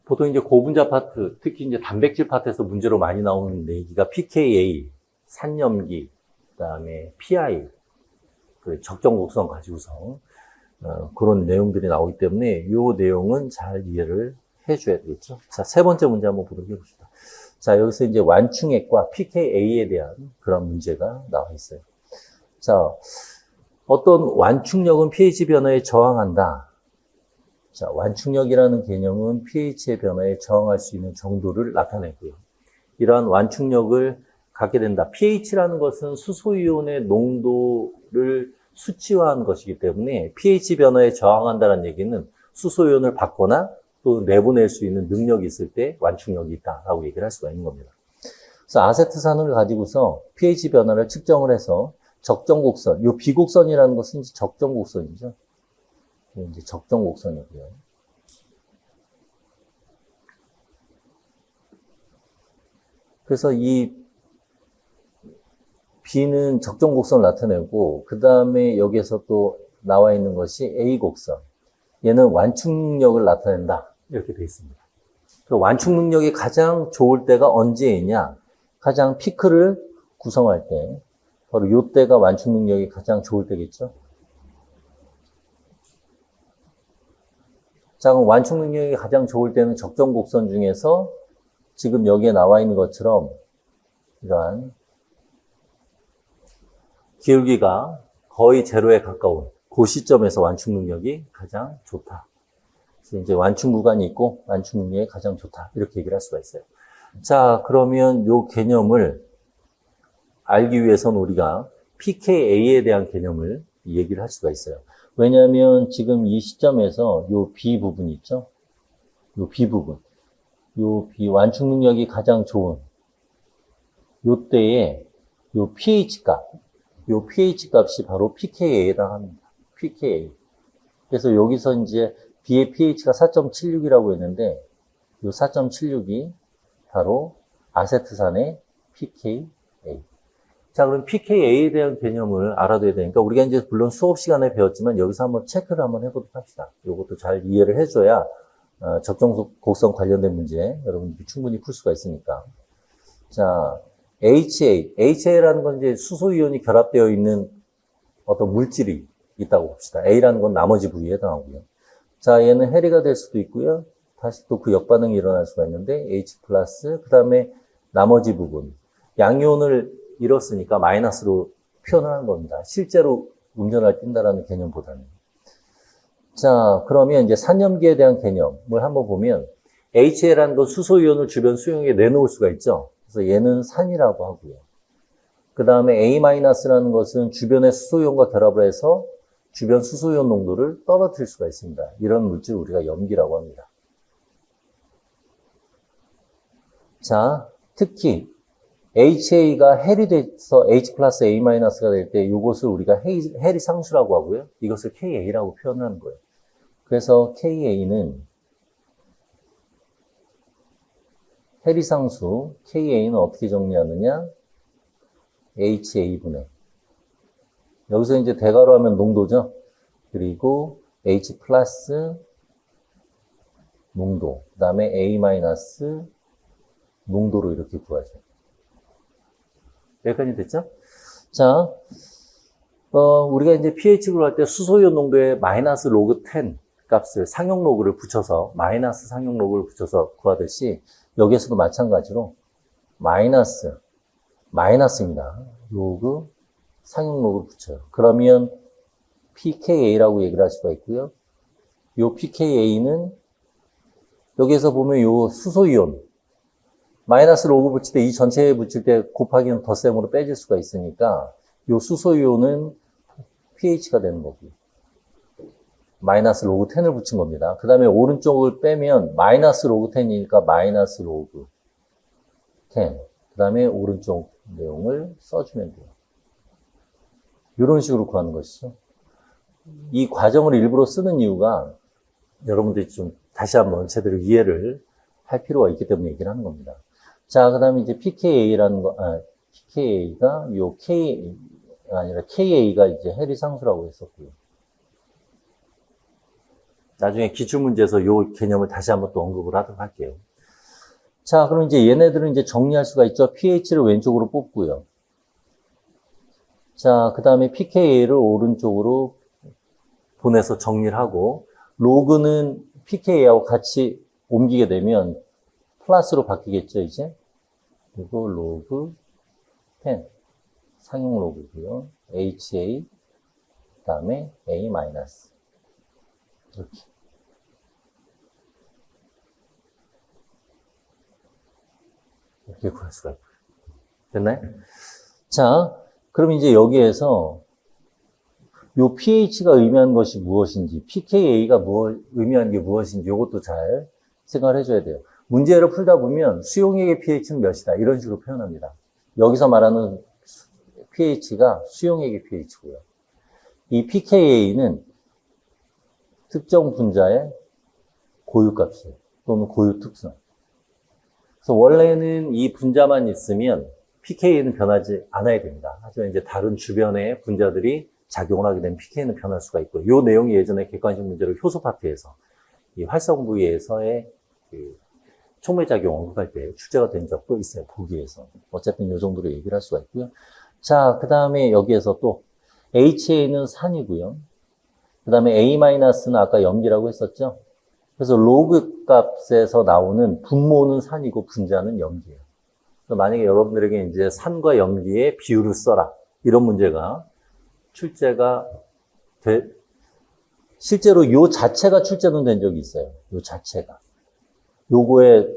보통 이제 고분자 파트, 특히 이제 단백질 파트에서 문제로 많이 나오는 얘기가 pKa, 산염기, 그 다음에 PI, 그 적정 곡선 가지고서 그런 내용들이 나오기 때문에 이 내용은 잘 이해를 해줘야 되겠죠. 자, 세 번째 문제 한번 보도록 해봅시다. 자, 여기서 이제 완충액과 pKa에 대한 그런 문제가 나와 있어요. 자, 어떤 완충력은 pH 변화에 저항한다. 자, 완충력이라는 개념은 pH의 변화에 저항할 수 있는 정도를 나타내고요. 이러한 완충력을 갖게 된다. pH라는 것은 수소이온의 농도를 수치화한 것이기 때문에 pH 변화에 저항한다는 얘기는 수소이온을 받거나 또 내보낼 수 있는 능력이 있을 때 완충력이 있다라고 얘기를 할 수가 있는 겁니다. 그래서 아세트산을 가지고서 pH 변화를 측정을 해서 적정 곡선, 이 비곡선이라는 것은 이제 적정 곡선이죠. 이제 적정 곡선이고요. 그래서 이 B는 적정 곡선을 나타내고 그 다음에 여기에서 또 나와 있는 것이 A 곡선. 얘는 완충력을 나타낸다. 이렇게 되어 있습니다. 그 완충 능력이 가장 좋을 때가 언제이냐? 가장 피크를 구성할 때, 바로 이때가 완충 능력이 가장 좋을 때겠죠? 자, 그럼 완충 능력이 가장 좋을 때는 적정 곡선 중에서 지금 여기에 나와 있는 것처럼 이러한 기울기가 거의 제로에 가까운 그 시점에서 완충 능력이 가장 좋다. 그래서 이제 완충 구간이 있고 완충 능력이 가장 좋다. 이렇게 얘기를 할 수가 있어요. 자, 그러면 이 개념을 알기 위해서는 우리가 pKa에 대한 개념을 얘기를 할 수가 있어요. 왜냐하면 지금 이 시점에서 이 B 부분 있죠? 이 B 부분. 이 B 완충 능력이 가장 좋은 요때에 이 pH 값, 이 pH 값이 바로 pKa에 해당합니다. pKa. 그래서 여기서 이제 B의 pH가 4.76이라고 했는데 이 4.76이 바로 아세트산의 pKa. 자, 그럼 pKa에 대한 개념을 알아둬야 되니까 우리가 이제 물론 수업 시간에 배웠지만 여기서 한번 체크를 한번 해보도록 합시다. 이것도 잘 이해를 해줘야 적정 곡선 관련된 문제 여러분들이 충분히 풀 수가 있으니까. 자, HA라는 건 이제 수소이온이 결합되어 있는 어떤 물질이 있다고 봅시다. A라는 건 나머지 부위에 해당하고요. 자, 얘는 해리가 될 수도 있고요. 다시 또 그 역반응이 일어날 수가 있는데 H 플러스 그 다음에 나머지 부분 양이온을 잃었으니까 마이너스로 표현하는 겁니다. 실제로 운전할 뛴다라는 개념보다는. 자, 그러면 이제 산염기에 대한 개념을 한번 보면 HA라는 건 수소이온을 주변 수용에 내놓을 수가 있죠. 그래서 얘는 산이라고 하고요. 그 다음에 A-라는 것은 주변의 수소이온과 결합을 해서 주변 수소이온 농도를 떨어뜨릴 수가 있습니다. 이런 물질을 우리가 염기라고 합니다. 자, 특히 HA가 헬이 돼서 H 플러스 A-가 될 때 이것을 우리가 헬이 상수라고 하고요. 이것을 KA라고 표현하는 거예요. 그래서 KA는 헬이 상수, KA는 어떻게 정리하느냐? HA분의 여기서 이제 대괄호 하면 농도죠. 그리고 H 플러스 농도, 그 다음에 A 마이너스 농도로 이렇게 구하죠. 여기까지 됐죠? 자, 우리가 이제 pH 구할 때 수소이온 농도에 마이너스 로그 10 값을 상용 로그를 붙여서 마이너스 상용 로그를 붙여서 구하듯이 여기에서도 마찬가지로 마이너스입니다. 로그 상용 로그를 붙여요. 그러면 pKa라고 얘기를 할 수가 있고요. 요 pKa는 여기에서 보면 요 수소이온 마이너스 로그 붙일 때 이 전체에 붙일 때 곱하기는 덧셈으로 빼질 수가 있으니까 요 수소이온은 pH가 되는 거고요. 마이너스 로그 10을 붙인 겁니다. 그 다음에 오른쪽을 빼면 마이너스 로그 10이니까 마이너스 로그 10. 그 다음에 오른쪽 내용을 써주면 돼요. 이런 식으로 구하는 것이죠. 이 과정을 일부러 쓰는 이유가 여러분들이 좀 다시 한번 제대로 이해를 할 필요가 있기 때문에 얘기를 하는 겁니다. 자, 그 다음에 이제 pKa라는 거, pKa가 요 아니라 KA가 이제 해리상수라고 했었고요. 나중에 기출문제에서 요 개념을 다시 한번 또 언급을 하도록 할게요. 자, 그럼 이제 얘네들은 이제 정리할 수가 있죠. pH를 왼쪽으로 뽑고요. 자, 그 다음에 pKa를 오른쪽으로 보내서 정리를 하고, 로그는 pKa하고 같이 옮기게 되면 플러스로 바뀌겠죠, 이제. 그리고 로그 10. 상용 로그고요. HA, 그 다음에 A 마이너스. 이렇게. 이렇게 구할 수가 있고요. 됐나요? 자, 그럼 이제 여기에서 요 pH가 의미하는 것이 무엇인지, pKa가 의미하는 게 무엇인지 이것도 잘 생각을 해줘야 돼요. 문제를 풀다 보면 수용액의 pH는 몇이다. 이런 식으로 표현합니다. 여기서 말하는 pH가 수용액의 pH고요. 이 pKa는 특정 분자의 고유값이에요. 또는 고유 특성. 그래서 원래는 이 분자만 있으면 pKa는 변하지 않아야 됩니다. 하지만 이제 다른 주변의 분자들이 작용을 하게 되면 pKa는 변할 수가 있고, 이 내용이 예전에 객관식 문제로 효소 파트에서 이 활성 부위에서의 그 촉매작용 언급할 때 출제가 된 적도 있어요. 보기에서. 어쨌든 이 정도로 얘기를 할 수가 있고요. 자, 그 다음에 여기에서 또 HA는 산이고요. 그 다음에 A-는 아까 염기라고 했었죠. 그래서 로그 값에서 나오는 분모는 산이고 분자는 염기예요. 그래서 만약에 여러분들에게 이제 산과 염기의 비율을 써라. 이런 문제가 출제가 실제로 요 자체가 출제는 된 적이 있어요. 요 자체가. 요거에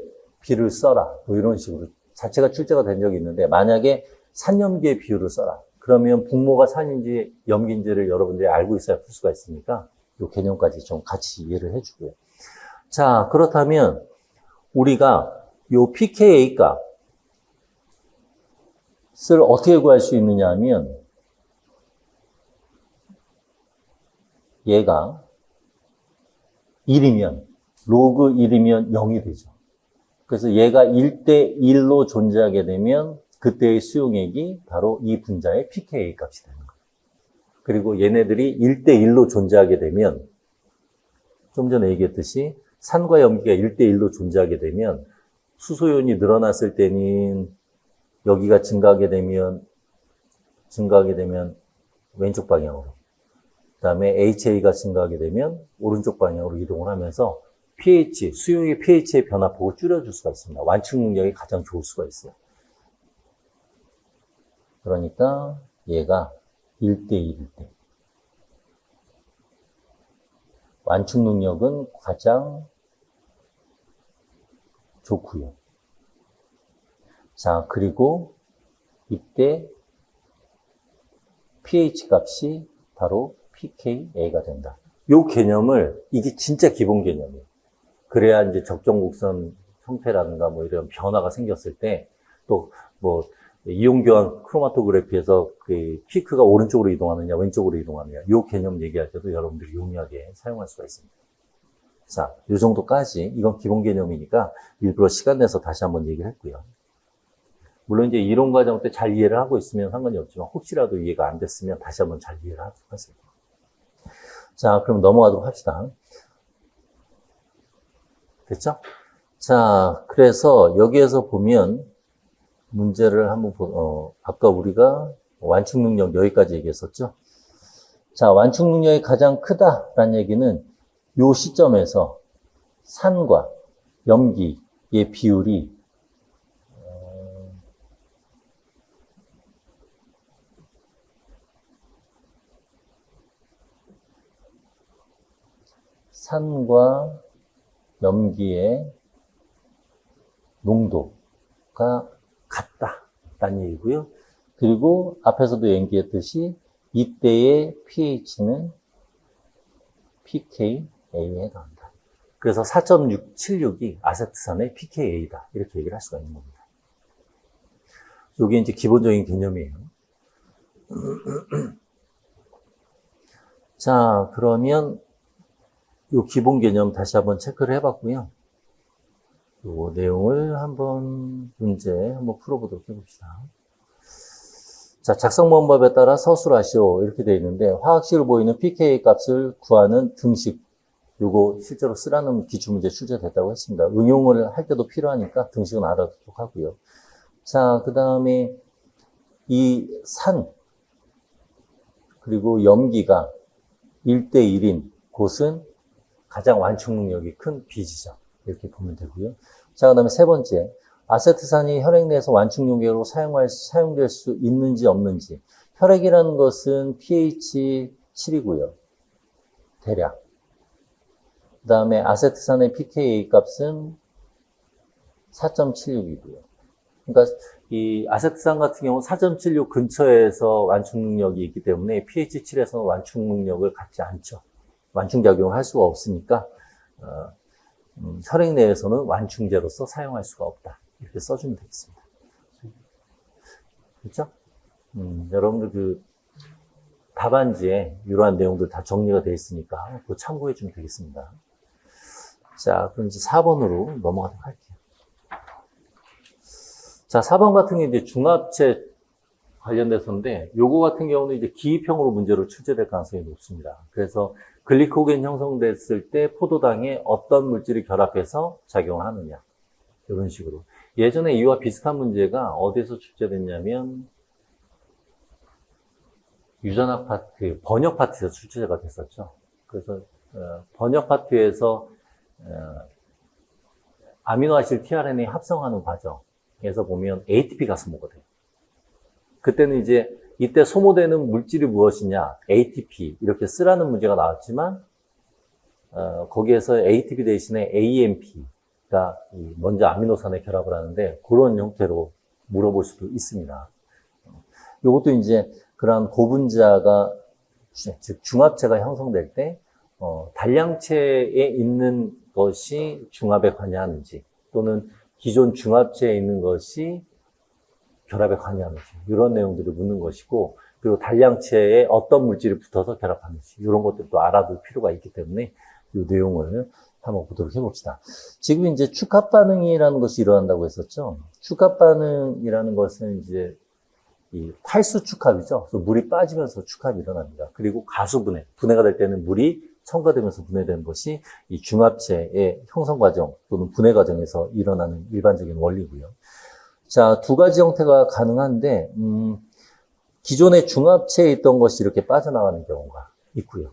비를 써라. 뭐 이런 식으로 자체가 출제가 된 적이 있는데, 만약에 산염기의 비율을 써라. 그러면 분모가 산인지 염기인지를 여러분들이 알고 있어야 풀 수가 있으니까 요 개념까지 좀 같이 이해를 해주고요. 자, 그렇다면 우리가 요 pKa 값을 어떻게 구할 수 있느냐 하면, 얘가 1이면, 로그 1이면 0이 되죠. 그래서 얘가 1대 1로 존재하게 되면 그때의 수용액이 바로 이 분자의 pKa 값이 되는 거예요. 그리고 얘네들이 1대 1로 존재하게 되면, 좀 전에 얘기했듯이 산과 염기가 1대 1로 존재하게 되면 수소이온이 늘어났을 때는 여기가 증가하게 되면 왼쪽 방향으로, 그 다음에 HA가 증가하게 되면 오른쪽 방향으로 이동을 하면서 pH, 수용의 pH의 변화폭을 줄여줄 수가 있습니다. 완충 능력이 가장 좋을 수가 있어요. 그러니까 얘가 1대 1일 때 완충 능력은 가장 좋고요. 자, 그리고 이때 pH 값이 바로 pKa가 된다. 요 개념을, 이게 진짜 기본 개념이에요. 그래야 이제 적정곡선 형태라든가 뭐 이런 변화가 생겼을 때, 또 뭐 이온교환 크로마토그래피에서 그 피크가 오른쪽으로 이동하느냐 왼쪽으로 이동하느냐, 요 개념 얘기할 때도 여러분들이 용이하게 사용할 수가 있습니다. 자, 요 정도까지, 이건 기본 개념이니까 일부러 시간 내서 다시 한번 얘기를 했고요. 물론 이제 이론 과정 때 잘 이해를 하고 있으면 상관이 없지만, 혹시라도 이해가 안 됐으면 다시 한번 잘 이해를 하도록 하세요. 자, 그럼 넘어가도록 합시다. 됐죠? 자, 그래서 여기에서 보면 문제를 한번 아까 우리가 완충 능력 여기까지 얘기했었죠. 자, 완충 능력이 가장 크다라는 얘기는 요 시점에서 산과 염기의 비율이 산과 염기의 농도가 같다라는 얘기고요. 그리고 앞에서도 얘기했듯이 이때의 pH는 pKa에 해당한다. 그래서 4.676이 아세트산의 pKa다. 이렇게 얘기를 할 수가 있는 겁니다. 이게 이제 기본적인 개념이에요. 자, 그러면 이 기본 개념 다시 한번 체크를 해봤고요. 이 내용을 문제 한번 풀어보도록 해봅시다. 자, 작성 방법에 따라 서술하시오. 이렇게 되어 있는데, 화학식으로 보이는 pK 값을 구하는 등식. 요거 실제로 쓰라는 기출문제 출제됐다고 했습니다. 응용을 할 때도 필요하니까 등식은 알아두도록 하고요. 자, 그 다음에 이 산, 그리고 염기가 1대1인 곳은 가장 완충 능력이 큰 B지점. 이렇게 보면 되고요. 자, 그 다음에 세 번째. 아세트산이 혈액 내에서 완충 용액으로 사용될 수 있는지 없는지. 혈액이라는 것은 pH 7이고요. 대략. 그 다음에 아세트산의 pKa 값은 4.76이고요. 그러니까 이 아세트산 같은 경우는 4.76 근처에서 완충 능력이 있기 때문에 pH 7에서는 완충 능력을 갖지 않죠. 완충작용을 할 수가 없으니까 혈액 내에서는 완충제로서 사용할 수가 없다. 이렇게 써주면 되겠습니다. 그렇죠? 여러분들 그 답안지에 이러한 내용들 다 정리가 되어 있으니까 그거 참고해 주면 되겠습니다. 자, 그럼 이제 4번으로 넘어가도록 할게요. 자, 4번 같은 게 이제 중합체 관련돼서인데, 요거 같은 경우는 이제 기입형으로 문제로 출제될 가능성이 높습니다. 그래서 글리코겐 형성됐을 때 포도당에 어떤 물질이 결합해서 작용을 하느냐. 이런 식으로. 예전에 이와 비슷한 문제가 어디서 출제됐냐면, 유전학 파트, 번역 파트에서 출제가 됐었죠. 그래서, 번역 파트에서, 아미노아시드 tRNA 합성하는 과정에서 보면 ATP가 소모가 돼요. 그때는 이제 이때 소모되는 물질이 무엇이냐, ATP 이렇게 쓰라는 문제가 나왔지만 거기에서 ATP 대신에 AMP가 먼저 아미노산에 결합을 하는데 그런 형태로 물어볼 수도 있습니다. 이것도 이제 그런 고분자가 즉 중합체가 형성될 때 단량체에 있는 것이 중합에 관여하는지 또는 기존 중합체에 있는 것이 결합에 관여하는지 이런 내용들을 묻는 것이고 그리고 단량체에 어떤 물질이 붙어서 결합하는지 이런 것들도 알아둘 필요가 있기 때문에 이 내용을 한번 보도록 해봅시다. 지금 이제 축합 반응이라는 것이 일어난다고 했었죠. 축합 반응이라는 것은 이제 이 탈수 축합이죠. 그래서 물이 빠지면서 축합이 일어납니다. 그리고 가수분해, 분해가 될 때는 물이 첨가되면서 분해되는 것이 이 중합체의 형성 과정 또는 분해 과정에서 일어나는 일반적인 원리고요. 자, 두 가지 형태가 가능한데 기존의 중합체에 있던 것이 이렇게 빠져나가는 경우가 있고요.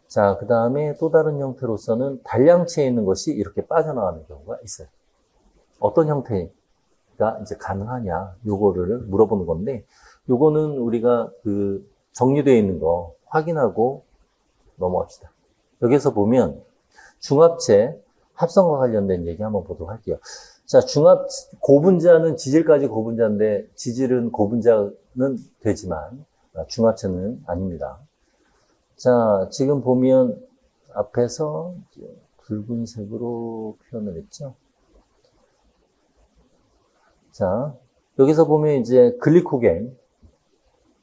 자, 그 다음에 또 다른 형태로서는 단량체에 있는 것이 이렇게 빠져나가는 경우가 있어요. 어떤 형태가 이제 가능하냐, 요거를 물어보는 건데, 요거는 우리가 그 정리되어 있는 거 확인하고 넘어갑시다. 여기서 보면 중합체 합성과 관련된 얘기 한번 보도록 할게요. 자, 고분자는 지질까지 고분자인데 지질은 고분자는 되지만 중합체는 아닙니다. 자, 지금 보면 앞에서 붉은색으로 표현을 했죠. 자, 여기서 보면 이제 글리코겐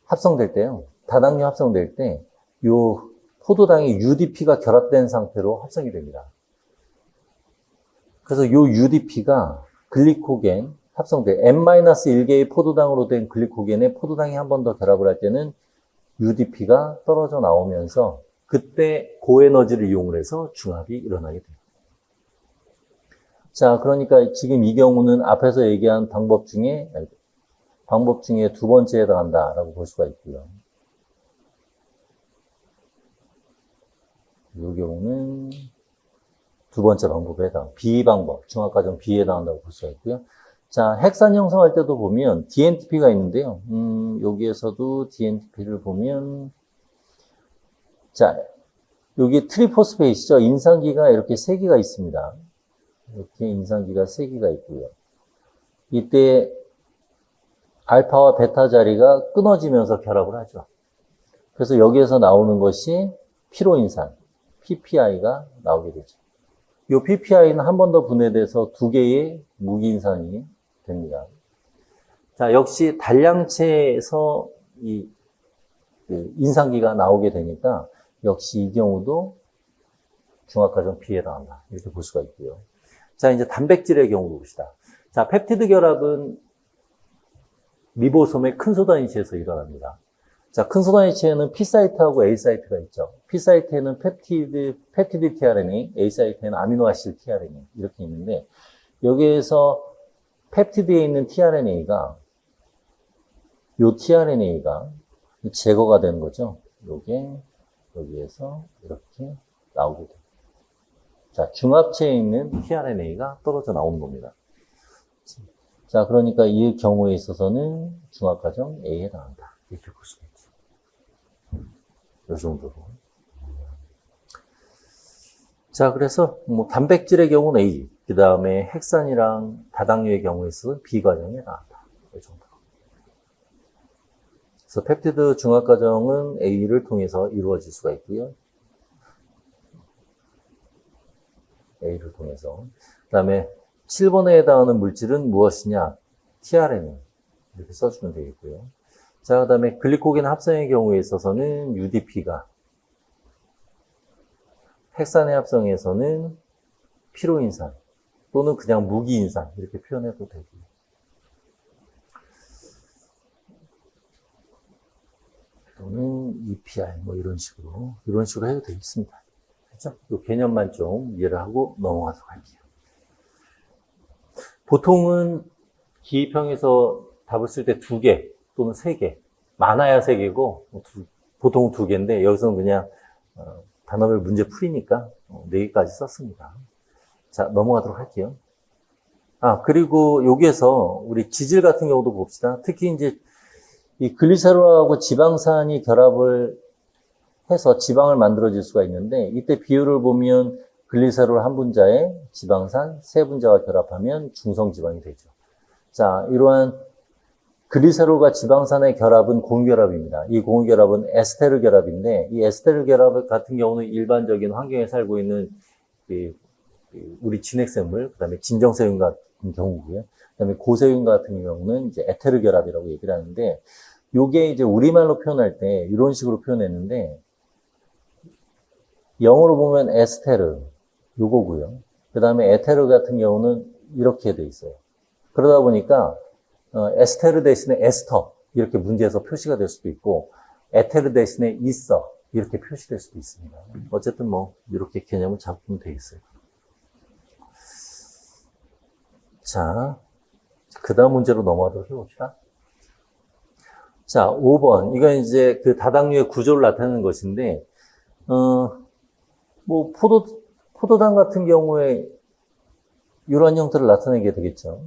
합성될 때요. 다당류 합성될 때 요 포도당이 UDP가 결합된 상태로 합성이 됩니다. 그래서 요 UDP가 글리코겐 합성돼 N-1개의 포도당으로 된 글리코겐에 포도당이 한 번 더 결합을 할 때는 UDP가 떨어져 나오면서 그때 고에너지를 이용을 해서 중합이 일어나게 돼요. 자, 그러니까 지금 이 경우는 앞에서 얘기한 방법 중에 방법 중에 두 번째에 해당한다라고 볼 수가 있고요. 이 경우는 두 번째 방법에 해당, B 방법, 중학과정 B에 해당한다고 볼 수가 있고요. 자, 핵산 형성할 때도 보면 DNTP가 있는데요. 여기에서도 DNTP를 보면, 자, 여기 트리포스페이스죠. 인산기가 이렇게 세 개가 있습니다. 이렇게 인산기가 세 개가 있고요. 이때 알파와 베타 자리가 끊어지면서 결합을 하죠. 그래서 여기에서 나오는 것이 피로인산, PPI가 나오게 되죠. 이 PPI는 한 번 더 분해돼서 두 개의 무기인산이 됩니다. 자, 역시 단량체에서 이 인산기가 나오게 되니까 역시 이 경우도 중학과정 B에 해당한다. 이렇게 볼 수가 있고요. 자, 이제 단백질의 경우로 봅시다. 자, 펩티드 결합은 리보솜의 큰 소단위치에서 일어납니다. 자, 큰 소단위치에는 P 사이트하고 A 사이트가 있죠. P 사이트에는 펩티드 tRNA, A 사이트에는 아미노아시드 tRNA 이렇게 있는데 여기에서 펩티드에 있는 tRNA가 요 tRNA가 제거가 되는 거죠. 요게 여기에서 이렇게 나오게 됩니다. 자, 중합체에 있는 tRNA가 떨어져 나오는 겁니다. 자, 그러니까 이 경우에 있어서는 중학과정 A에 해당한다. 이렇게 볼 수가 있죠. 이 정도로. 자, 그래서 뭐 단백질의 경우는 A, 그 다음에 핵산이랑 다당류의 경우에 있어서 B 과정에 해당한다. 이 정도로. 그래서 펩티드 중학과정은 A를 통해서 이루어질 수가 있고요. A를 통해서. 그 다음에 7번에 해당하는 물질은 무엇이냐? tRNA. 이렇게 써주면 되겠고요. 자, 그 다음에 글리코겐 합성의 경우에 있어서는 UDP가, 핵산의 합성에서는 피로인산 또는 그냥 무기인산 이렇게 표현해도 되고요. 또는 EPI 뭐 이런 식으로 해도 되겠습니다. 그렇죠? 이 개념만 좀 이해를 하고 넘어가도록 할게요. 보통은 기입형에서 답을 쓸 때 2개 또는 3개, 많아야 3개고 보통은 2개인데 여기서는 그냥 단어별 문제 풀이니까 4개까지 썼습니다. 자, 넘어가도록 할게요. 아, 그리고 여기에서 우리 지질 같은 경우도 봅시다. 특히 이제 이 글리세롤하고 지방산이 결합을 해서 지방을 만들어질 수가 있는데 이때 비율을 보면 글리세롤 한 분자에 지방산 세 분자가 결합하면 중성지방이 되죠. 자, 이러한 글리세롤과 지방산의 결합은 공유결합입니다. 이 공유결합은 에스테르 결합인데 이 에스테르 결합 같은 경우는 일반적인 환경에 살고 있는 우리 진핵생물, 그 다음에 진정세균 같은 경우고요. 그 다음에 고세균 같은 경우는 이제 에테르 결합이라고 얘기를 하는데 요게 이제 우리말로 표현할 때 이런 식으로 표현했는데 영어로 보면 에스테르 요거고요. 그 다음에 에테르 같은 경우는 이렇게 돼 있어요. 그러다 보니까 에스테르 대신에 에스터 이렇게 문제에서 표시가 될 수도 있고 에테르 대신에 있어 이렇게 표시될 수도 있습니다. 어쨌든 뭐 이렇게 개념을 잡으면 되겠어요. 자, 그 다음 문제로 넘어가도록 해봅시다. 자, 5번. 이건 이제 그 다당류의 구조를 나타내는 것인데, 뭐, 포도당 같은 경우에 이런 형태를 나타내게 되겠죠.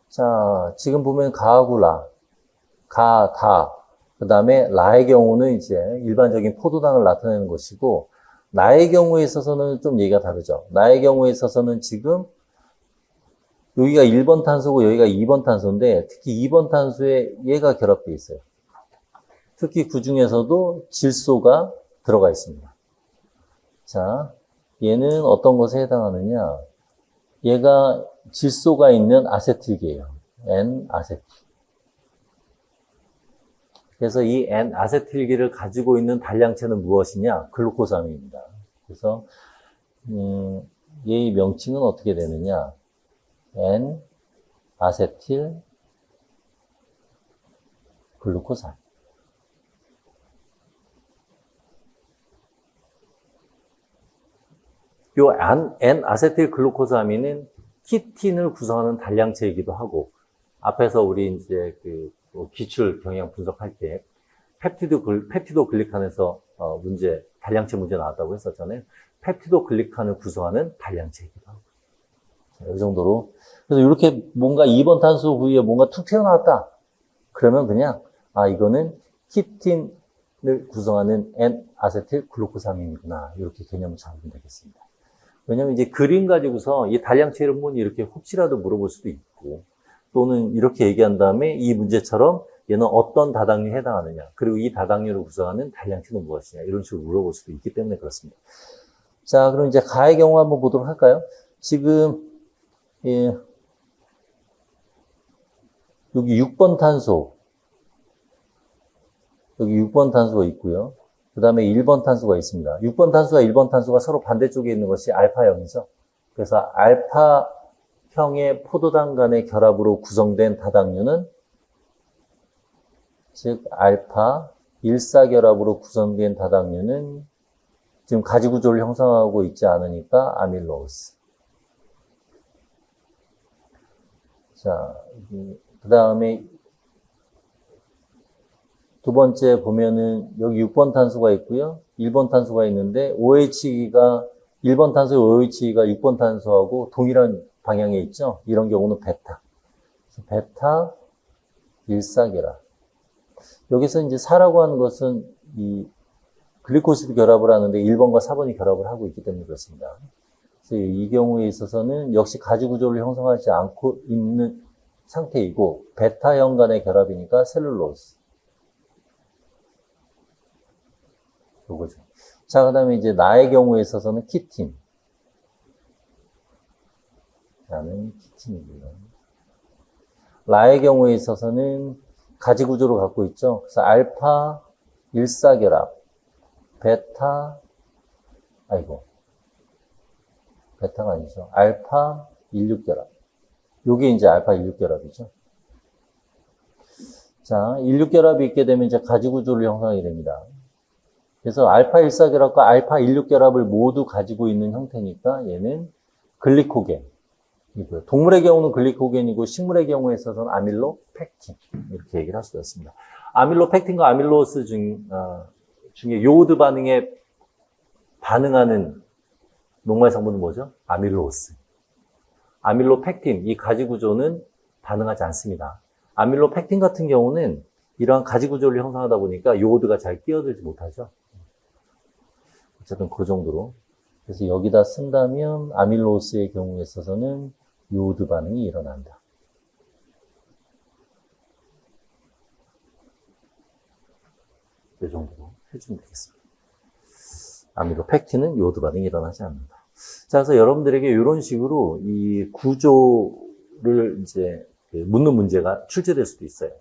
자, 지금 보면 가하고 라, 가, 다, 그 다음에 라의 경우는 이제 일반적인 포도당을 나타내는 것이고, 나의 경우에 있어서는 좀 얘기가 다르죠. 나의 경우에 있어서는 지금 여기가 1번 탄소고 여기가 2번 탄소인데 특히 2번 탄소에 얘가 결합되어 있어요. 특히 그 중에서도 질소가 들어가 있습니다. 자, 얘는 어떤 것에 해당하느냐? 얘가 질소가 있는 아세틸계예요. N-아세틸. 그래서 이 N-아세틸계를 가지고 있는 단량체는 무엇이냐? 글루코사민입니다. 그래서 얘의 명칭은 어떻게 되느냐? N-아세틸 글루코사민. 요 N-아세틸 글루코사민은 키틴을 구성하는 단량체이기도 하고, 앞에서 우리 이제 그 기출 경향 분석할 때 펩티도 글리칸에서 문제, 단량체 문제 나왔다고 했었잖아요. 펩티도 글리칸을 구성하는 단량체이기도 하고. 자, 이 정도로. 그래서 이렇게 뭔가 2번 탄소 부위에 뭔가 툭 튀어나왔다. 그러면 그냥, 이거는 키틴을 구성하는 N-아세틸 글루코사민이구나. 이렇게 개념을 잡으면 되겠습니다. 왜냐면 이제 그림 가지고서 이 단량체 이름은 이렇게 혹시라도 물어볼 수도 있고, 또는 이렇게 얘기한 다음에 이 문제처럼 얘는 어떤 다당류에 해당하느냐, 그리고 이 다당류를 구성하는 단량체는 무엇이냐, 이런 식으로 물어볼 수도 있기 때문에 그렇습니다. 자, 그럼 이제 가의 경우 한번 보도록 할까요? 지금, 예, 여기 6번 탄소, 여기 6번 탄소가 있고요. 그 다음에 1번 탄소가 있습니다. 6번 탄소와 1번 탄소가 서로 반대쪽에 있는 것이 알파형이죠. 그래서 알파형의 포도당 간의 결합으로 구성된 다당류는, 즉 알파 1사결합으로 구성된 다당류는 지금 가지구조를 형성하고 있지 않으니까 아밀로스. 자, 그 다음에 두 번째 보면은 여기 6번 탄소가 있고요. 1번 탄소가 있는데 OH가 1번 탄소의 OH가 6번 탄소하고 동일한 방향에 있죠. 이런 경우는 베타. 그래서 베타 1사결합. 여기서 이제 4라고 하는 것은 이 글리코시드 결합을 하는데 1번과 4번이 결합을 하고 있기 때문에 그렇습니다. 그래서 이 경우에 있어서는 역시 가지구조를 형성하지 않고 있는 상태이고 베타형 간의 결합이니까 셀룰로스. 요거죠. 자, 그 다음에 이제 나의 경우에 있어서는 키틴. 나는 키틴이고요. 라의 경우에 있어서는 가지구조를 갖고 있죠. 그래서 알파 1사결합, 베타가 아니죠. 알파 16결합. 요게 이제 알파 16결합이죠. 자, 16결합이 있게 되면 이제 가지구조를 형성하게 됩니다. 그래서 알파 1사결합과 알파 16결합을 모두 가지고 있는 형태니까 얘는 글리코겐. 동물의 경우는 글리코겐이고 식물의 경우에 있어서는 아밀로펙틴. 이렇게 얘기를 할 수가 있습니다. 아밀로펙틴과 아밀로스 중에 요오드 반응에 반응하는 녹말 성분은 뭐죠? 아밀로스. 아밀로펙틴, 이 가지구조는 반응하지 않습니다. 아밀로펙틴 같은 경우는 이러한 가지구조를 형성하다 보니까 요오드가 잘 끼어들지 못하죠. 어쨌든 그 정도로. 그래서 여기다 쓴다면 아밀로스의 경우에 있어서는 요오드 반응이 일어난다. 이 정도로 해주면 되겠습니다. 아밀로펙틴은 요오드 반응이 일어나지 않는다. 자, 그래서 여러분들에게 이런 식으로 이 구조를 이제 묻는 문제가 출제될 수도 있어요.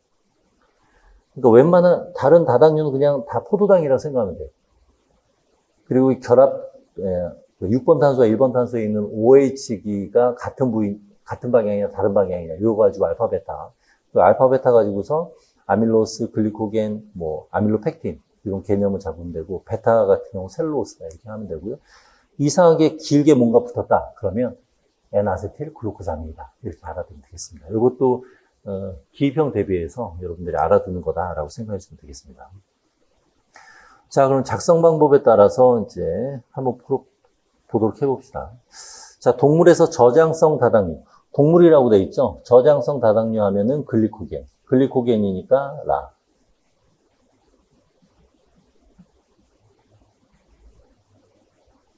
그러니까 웬만한 다른 다당류는 그냥 다 포도당이라고 생각하면 돼요. 그리고 결합, 6번 탄소와 1번 탄소에 있는 OH기가 같은 방향이냐 다른 방향이냐, 이거 가지고 알파, 베타. 알파, 베타 가지고서 아밀로스, 글리코겐, 아밀로펙틴, 이런 개념을 잡으면 되고, 베타 같은 경우 셀룰로스다, 이렇게 하면 되고요. 이상하게 길게 뭔가 붙었다. 그러면 N-아세틸 글루코사민이다. 이렇게 알아두면 되겠습니다. 이것도, 기입형 대비해서 여러분들이 알아두는 거다라고 생각해 주면 되겠습니다. 자, 그럼 작성 방법에 따라서 이제 한번 보도록 해봅시다. 자, 동물에서 저장성 다당류. 동물이라고 돼 있죠? 저장성 다당류 하면은 글리코겐. 글리코겐이니까 라.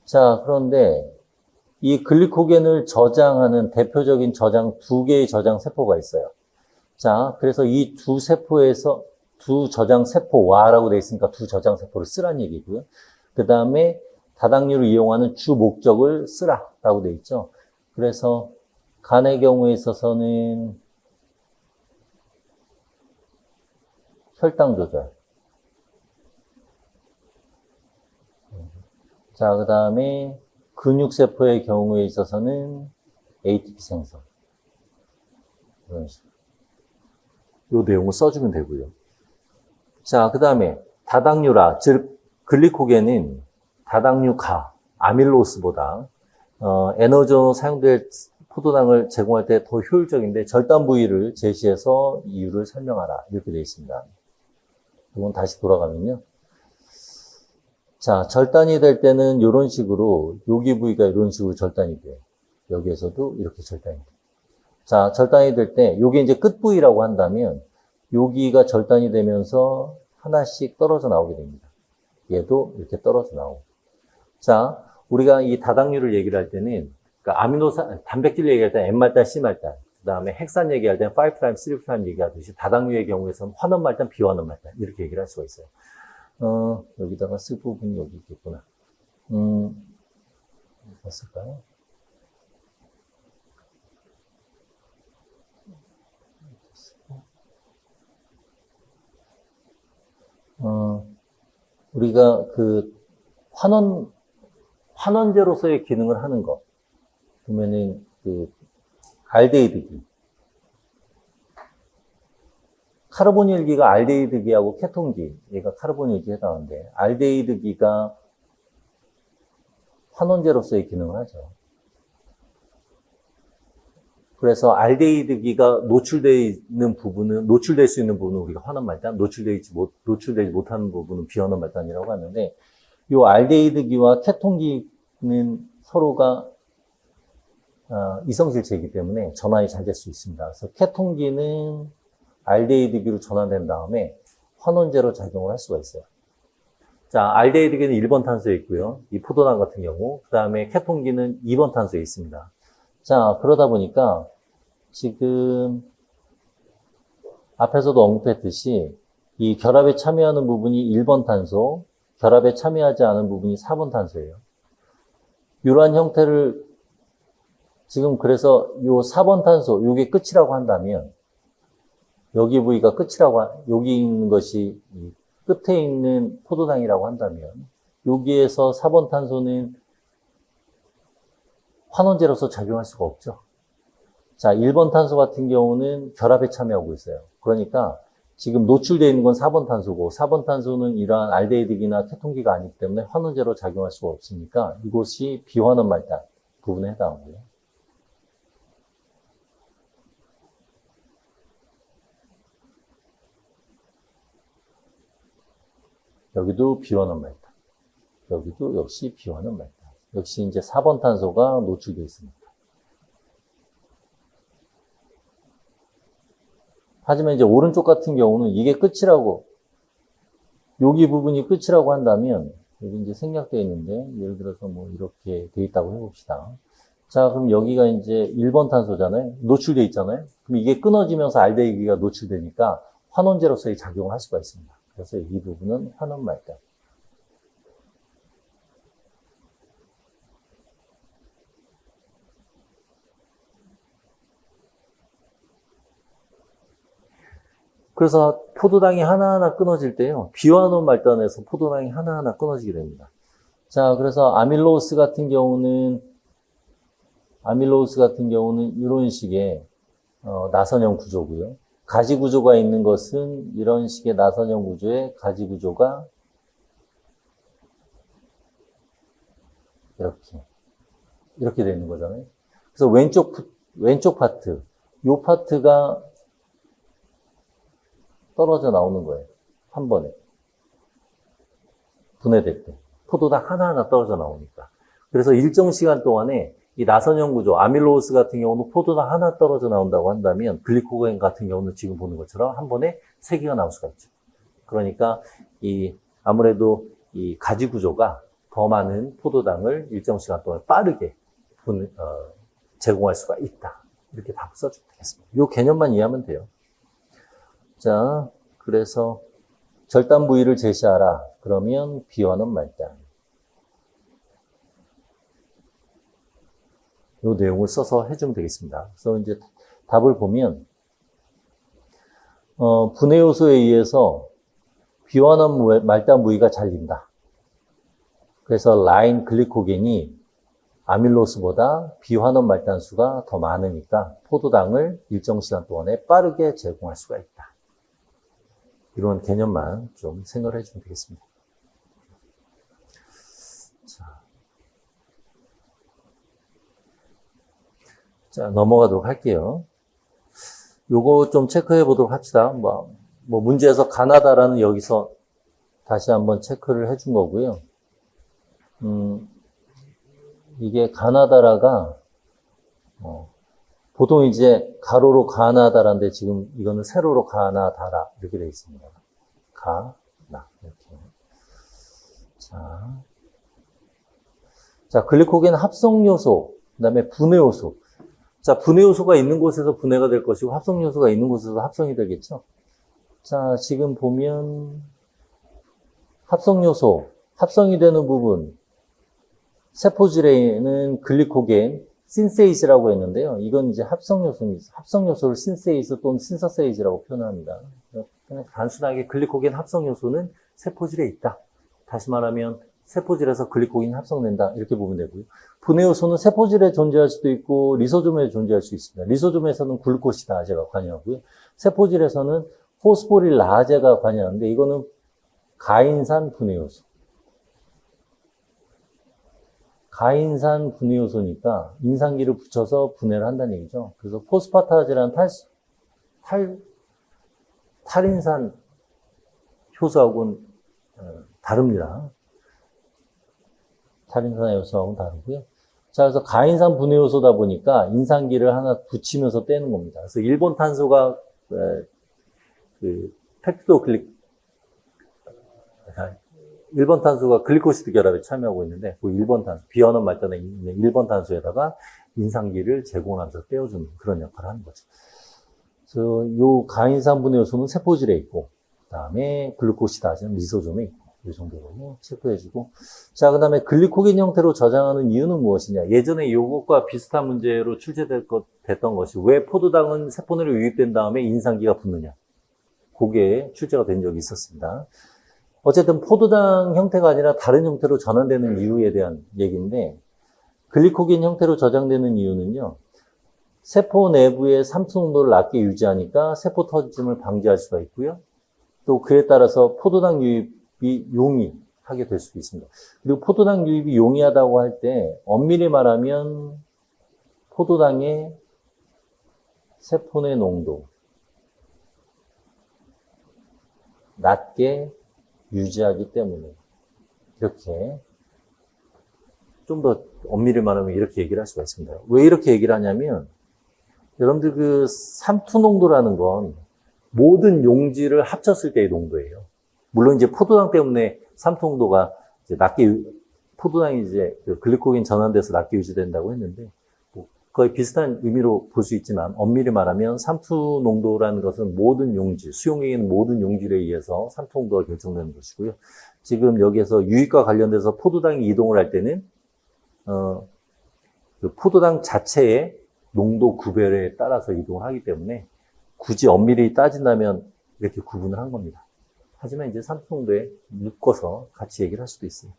자, 그런데 이 글리코겐을 저장하는 대표적인 두 개의 저장 세포가 있어요. 자, 그래서 이 두 세포에서 두 저장 세포와라고 되어 있으니까 두 저장 세포를 쓰란 얘기고요. 그 다음에 다당류를 이용하는 주 목적을 쓰라라고 되어 있죠. 그래서 간의 경우에 있어서는 혈당 조절. 자, 그 다음에 근육세포의 경우에 있어서는 ATP 생성. 이런 식으로. 이 내용을 써주면 되고요. 자, 그 다음에 다당류라, 즉 글리코겐은 다당류 가, 아밀로스보다 에너지로 사용될 포도당을 제공할 때 더 효율적인데 절단 부위를 제시해서 이유를 설명하라. 이렇게 되어 있습니다. 이건 다시 돌아가면요. 자, 절단이 될 때는 이런 식으로 여기 부위가 이런 식으로 절단이 돼요. 여기에서도 이렇게 절단이 돼요. 자, 절단이 될 때 이게 이제 끝 부위라고 한다면 여기가 절단이 되면서 하나씩 떨어져 나오게 됩니다. 얘도 이렇게 떨어져 나오고. 자, 우리가 이 다당류를 얘기를 할 때는 그러니까 단백질 얘기할 때 N말단, C말단, 그 다음에 핵산 얘기할 때는 5', 3' 얘기하듯이 다당류의 경우에서는 환원말단, 비환원말단 이렇게 얘기를 할 수가 있어요. 여기다가 쓸 부분이 여기 있겠구나. 봤을까요? 우리가 그 환원제로서의 기능을 하는 거. 그러면은 그 알데히드기. 카르보닐기가 알데히드기하고 케톤기. 얘가 카르보닐기에 해당하는데 알데히드기가 환원제로서의 기능을 하죠. 그래서 알데히드기가 노출될 수 있는 부분은 우리가 환원말단, 노출되지 못하는 부분은 비환원말단이라고 하는데, 이 알데히드기와 케톤기는 서로가 이성질체이기 때문에 전환이 잘 될 수 있습니다. 그래서 케톤기는 알데히드기로 전환된 다음에 환원제로 작용을 할 수가 있어요. 자, 알데히드기는 1번 탄소에 있고요. 이 포도당 같은 경우. 그 다음에 케톤기는 2번 탄소에 있습니다. 자, 그러다 보니까 지금 앞에서도 언급했듯이 이 결합에 참여하는 부분이 1번 탄소, 결합에 참여하지 않은 부분이 4번 탄소예요. 이러한 형태를 지금 그래서 요 4번 탄소, 요게 끝이라고 한다면 여기 부위가 여기 있는 것이 끝에 있는 포도당이라고 한다면 여기에서 4번 탄소는 환원제로서 작용할 수가 없죠. 자, 1번 탄소 같은 경우는 결합에 참여하고 있어요. 그러니까 지금 노출되어 있는 건 4번 탄소고 4번 탄소는 이러한 알데히드기나 케톤기가 아니기 때문에 환원제로 작용할 수가 없으니까 이곳이 비환원 말단 부분에 해당하고요. 여기도 비환원 말단. 여기도 역시 비환원 말단. 역시 이제 4번 탄소가 노출되어 있습니다. 하지만 이제 오른쪽 같은 경우는 이게 끝이라고, 여기 부분이 끝이라고 한다면, 여기 이제 생략되어 있는데, 예를 들어서 뭐 이렇게 되어 있다고 해봅시다. 자, 그럼 여기가 이제 1번 탄소잖아요. 노출되어 있잖아요. 그럼 이게 끊어지면서 알데히드기가 노출되니까 환원제로서의 작용을 할 수가 있습니다. 그래서 이 부분은 환원 말단. 그래서 포도당이 하나하나 끊어질 때요. 비환원 말단에서 포도당이 하나하나 끊어지게 됩니다. 자, 그래서 아밀로스 같은 경우는 이런 식의 나선형 구조고요. 가지 구조가 있는 것은 이런 식의 나선형 구조의 가지 구조가 이렇게 되는 거잖아요. 그래서 왼쪽 파트, 요 파트가 떨어져 나오는 거예요. 한 번에. 분해될 때. 포도당 하나하나 떨어져 나오니까. 그래서 일정 시간 동안에 이 나선형 구조, 아밀로스 같은 경우는 포도당 하나 떨어져 나온다고 한다면 글리코겐 같은 경우는 지금 보는 것처럼 한 번에 3개가 나올 수가 있죠. 그러니까 아무래도 이 가지 구조가 더 많은 포도당을 일정 시간 동안 빠르게 제공할 수가 있다. 이렇게 답 써주면 되겠습니다. 이 개념만 이해하면 돼요. 자, 그래서 절단 부위를 제시하라. 그러면 비환원 말단. 이 내용을 써서 해주면 되겠습니다. 그래서 이제 답을 보면 분해 요소에 의해서 비환원 말단 부위가 잘린다. 그래서 라인 글리코겐이 아밀로스보다 비환원 말단수가 더 많으니까 포도당을 일정 시간 동안에 빠르게 제공할 수가 있다. 이런 개념만 좀 생각을 해주면 되겠습니다. 자, 넘어가도록 할게요. 요거 좀 체크해 보도록 합시다. 뭐 문제에서 가나다라는 여기서 다시 한번 체크를 해준 거고요. 이게 가나다라가, 보통 이제 가로로 가나다라인데 지금 이거는 세로로 가나다라 이렇게 되어 있습니다. 가나 이렇게. 자, 글리코겐 합성 요소, 그다음에 분해 요소. 자, 분해 요소가 있는 곳에서 분해가 될 것이고 합성 요소가 있는 곳에서 합성이 되겠죠. 자, 지금 보면 합성 요소, 합성이 되는 부분, 세포질에는 글리코겐 신세이즈라고 했는데요. 이건 이제 합성 요소입니다. 합성 요소를 신세이즈 또는 신서세이즈라고 표현합니다. 그냥 단순하게 글리코겐 합성 요소는 세포질에 있다. 다시 말하면 세포질에서 글리코겐이 합성된다. 이렇게 보면 되고요. 분해 요소는 세포질에 존재할 수도 있고 리소솜에 존재할 수 있습니다. 리소솜에서는 글루코시다제가 관여하고요. 세포질에서는 포스포릴라제가 관여하는데 이거는 가인산 분해 요소. 가인산 분해 요소니까 인산기를 붙여서 분해를 한다는 얘기죠. 그래서 포스파타제라는 탈인산 효소하고는 다릅니다. 탈인산 요소하고는 다르고요. 자, 그래서 가인산 분해 요소다 보니까 인산기를 하나 붙이면서 떼는 겁니다. 그래서 1번 탄소가 일본 탄소가 글리코시드 결합에 참여하고 있는데, 그 1번 탄소, 비언원 말단에 있는 1번 탄소에다가 인산기를 제공하면서 떼어주는 그런 역할을 하는 거죠. 그래서 요 가인산 분해 요소는 세포질에 있고, 그 다음에 글루코시다제는 리소솜에 있고, 이 정도로 체크해주고. 자, 그 다음에 글리코겐 형태로 저장하는 이유는 무엇이냐. 예전에 요것과 비슷한 문제로 출제됐던 것이 왜 포도당은 세포내로 유입된 다음에 인산기가 붙느냐. 그게 출제가 된 적이 있었습니다. 어쨌든 포도당 형태가 아니라 다른 형태로 전환되는 이유에 대한 얘기인데, 글리코겐 형태로 저장되는 이유는요, 세포 내부의 삼투 농도를 낮게 유지하니까 세포 터짐을 방지할 수가 있고요. 또 그에 따라서 포도당 유입이 용이하게 될 수도 있습니다. 그리고 포도당 유입이 용이하다고 할 때 엄밀히 말하면 포도당의 세포내 농도 낮게 유지하기 때문에 이렇게 좀 더 엄밀히 말하면 이렇게 얘기를 할 수가 있습니다. 왜 이렇게 얘기를 하냐면 여러분들 그 삼투 농도라는 건 모든 용질을 합쳤을 때의 농도예요. 물론 이제 포도당 때문에 삼투 농도가 이제 낮게 포도당이 이제 그 글리코겐 전환돼서 낮게 유지된다고 했는데 뭐 거의 비슷한 의미로 볼 수 있지만 엄밀히 말하면 삼투 농도라는 것은 모든 용질, 수용액에 있는 모든 용질에 의해서 삼투 농도가 결정되는 것이고요. 지금 여기에서 유입과 관련돼서 포도당이 이동을 할 때는 그 포도당 자체의 농도 구별에 따라서 이동을 하기 때문에 굳이 엄밀히 따진다면 이렇게 구분을 한 겁니다. 하지만 이제 삼투 농도에 묶어서 같이 얘기를 할 수도 있어요.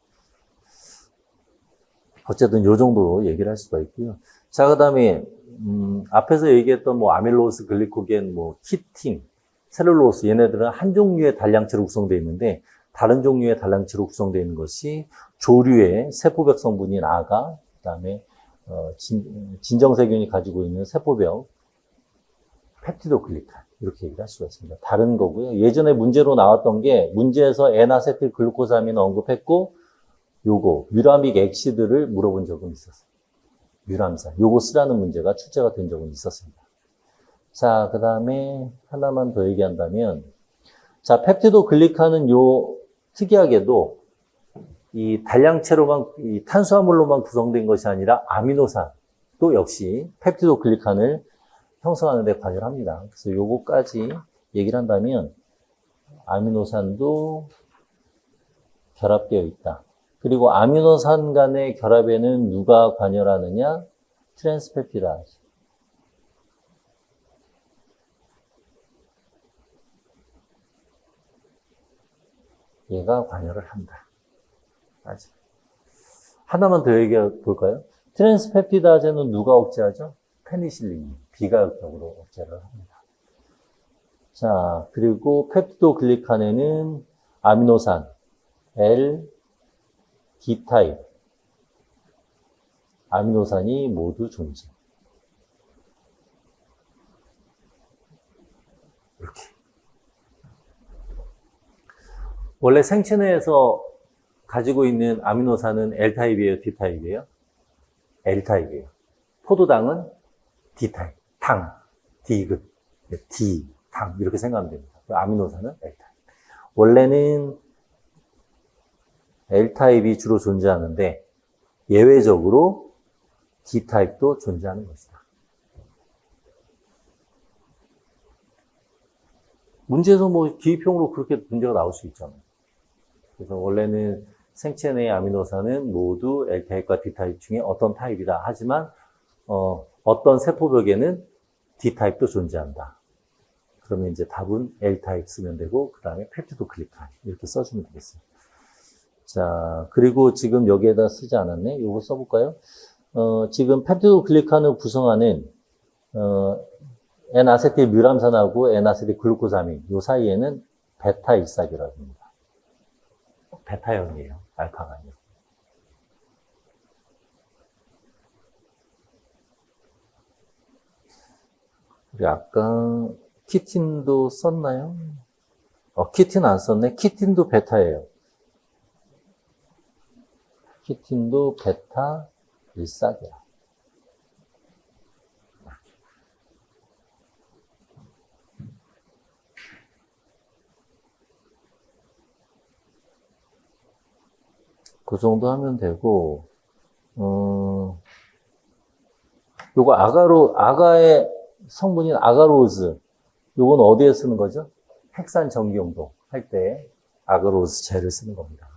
어쨌든 요 정도로 얘기를 할 수가 있고요. 자, 그 다음에 앞에서 얘기했던 뭐 아밀로스, 글리코겐, 뭐 키틴, 셀룰로스 얘네들은 한 종류의 단량체로 구성되어 있는데 다른 종류의 단량체로 구성되어 있는 것이 조류의 세포벽 성분인 아가, 그 다음에 진정세균이 가지고 있는 세포벽 펩티도글리칸 이렇게 얘기를 할 수가 있습니다. 다른 거고요. 예전에 문제로 나왔던 게 문제에서 N아세틸 글루코사민을 언급했고 요거 유라믹 액시드를 물어본 적은 있었어요. 유람산 요거 쓰라는 문제가 출제가 된 적은 있었습니다. 자, 그 다음에 하나만 더 얘기한다면 자, 펩티도글리칸은 요 특이하게도 이 단량체로만 이 탄수화물로만 구성된 것이 아니라 아미노산도 역시 펩티도글리칸을 형성하는 데 관여를 합니다. 그래서 요거까지 얘기를 한다면 아미노산도 결합되어 있다. 그리고 아미노산 간의 결합에는 누가 관여를 하느냐? 트랜스펩티다제. 얘가 관여를 한다. 아직. 하나만 더 얘기해 볼까요? 트랜스펩티다제는 누가 억제하죠? 페니실린이 비가역적으로 억제를 합니다. 자, 그리고 펩티도글리칸에는 아미노산 L, D 타입 아미노산이 모두 존재. 원래 생체 내에서 가지고 있는 아미노산은 L타입이에요, D타입이에요? L타입이에요. 포도당은 D타입, 당, D급, D, 당 이렇게 생각하면 됩니다. 아미노산은 L타입. 원래는 L타입이 주로 존재하는데 예외적으로 D타입도 존재하는 것이다. 문제에서 뭐 기입형으로 그렇게 문제가 나올 수 있잖아요. 그래서 원래는 생체 내의 아미노산은 모두 L타입과 D타입 중에 어떤 타입이다. 하지만 어떤 세포벽에는 D타입도 존재한다. 그러면 이제 답은 L타입 쓰면 되고 그 다음에 펩티도글리칸 이렇게 써주면 되겠어요. 자, 그리고 지금 여기에다 쓰지 않았네. 이거 써볼까요? 지금 펩티도글리칸을 구성하는 N아세틸 뮤람산하고 N아세틸 글루코사민 이 사이에는 베타 일삭이라고 합니다. 베타형이에요. 알파가 아니고. 우리 아까 키틴도 썼나요? 키틴 안 썼네. 키틴도 베타예요. 키틴도 베타 일삭이야. 그 정도 하면 되고, 요거 아가의 성분인 아가로즈, 요건 어디에 쓰는 거죠? 핵산 전기용도 할 때 아가로즈 젤을 쓰는 겁니다.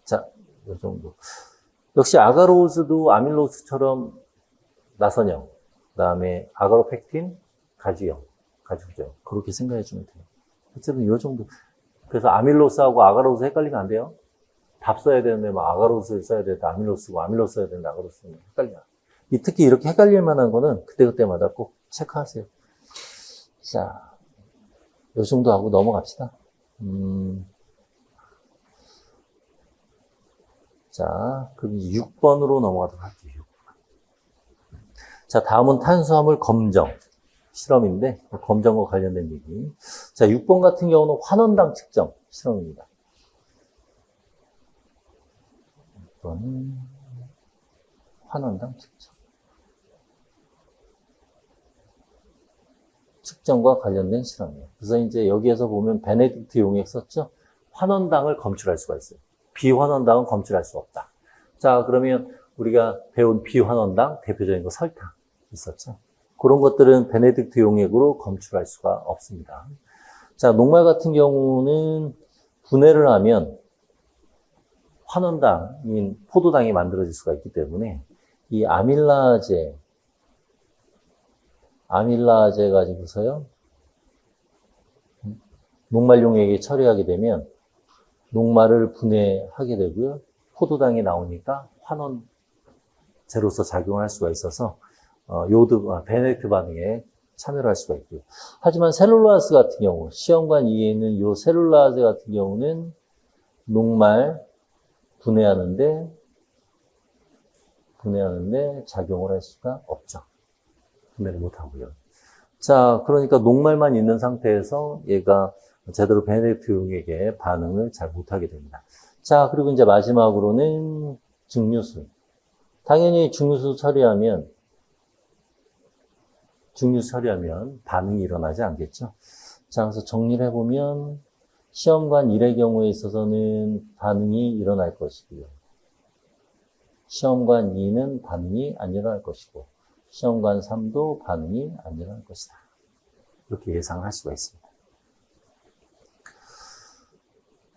자, 요 정도. 역시 아가로즈도 아밀로스처럼 나선형, 그 다음에 아가로펙틴, 가주형, 가주죠. 그렇게 생각해 주면 돼요. 어쨌든 요 정도. 그래서 아밀로스하고 아가로즈 헷갈리면 안 돼요. 답 써야 되는데 막 아가로스를 써야 되는데 아밀로스고 아밀로스 써야 되는데 아가로스 쓰면 헷갈려. 특히 이렇게 헷갈릴 만한 거는 그때그때마다 꼭 체크하세요. 자, 요 정도 하고 넘어갑시다. 자, 그럼 6번으로 넘어가도록 할게요. 6번. 자, 다음은 탄수화물 검정. 실험인데, 검정과 관련된 얘기. 자, 6번 같은 경우는 환원당 측정 실험입니다. 6번은 환원당 측정. 측정과 관련된 실험이에요. 그래서 이제 여기에서 보면 베네딕트 용액 썼죠? 환원당을 검출할 수가 있어요. 비환원당은 검출할 수 없다. 자, 그러면 우리가 배운 비환원당, 대표적인 거 설탕 있었죠? 그런 것들은 베네딕트 용액으로 검출할 수가 없습니다. 자, 녹말 같은 경우는 분해를 하면 환원당인 포도당이 만들어질 수가 있기 때문에 이 아밀라제 가지고서요, 녹말 용액에 처리하게 되면 녹말을 분해하게 되고요. 포도당이 나오니까 환원제로서 작용을 할 수가 있어서 베네딕트 반응에 참여를 할 수가 있고요. 하지만 셀룰라스 같은 경우, 시험관 2에 있는 이 셀룰라제 같은 경우는 녹말 분해하는데 작용을 할 수가 없죠. 분해를 못하고요. 자, 그러니까 녹말만 있는 상태에서 얘가 제대로 베네딕트 용액에 반응을 잘 못하게 됩니다. 자, 그리고 이제 마지막으로는 증류수. 당연히 증류수 처리하면 반응이 일어나지 않겠죠. 자, 그래서 정리를 해보면 시험관 1의 경우에 있어서는 반응이 일어날 것이고요. 시험관 2는 반응이 안 일어날 것이고 시험관 3도 반응이 안 일어날 것이다. 이렇게 예상할 수가 있습니다.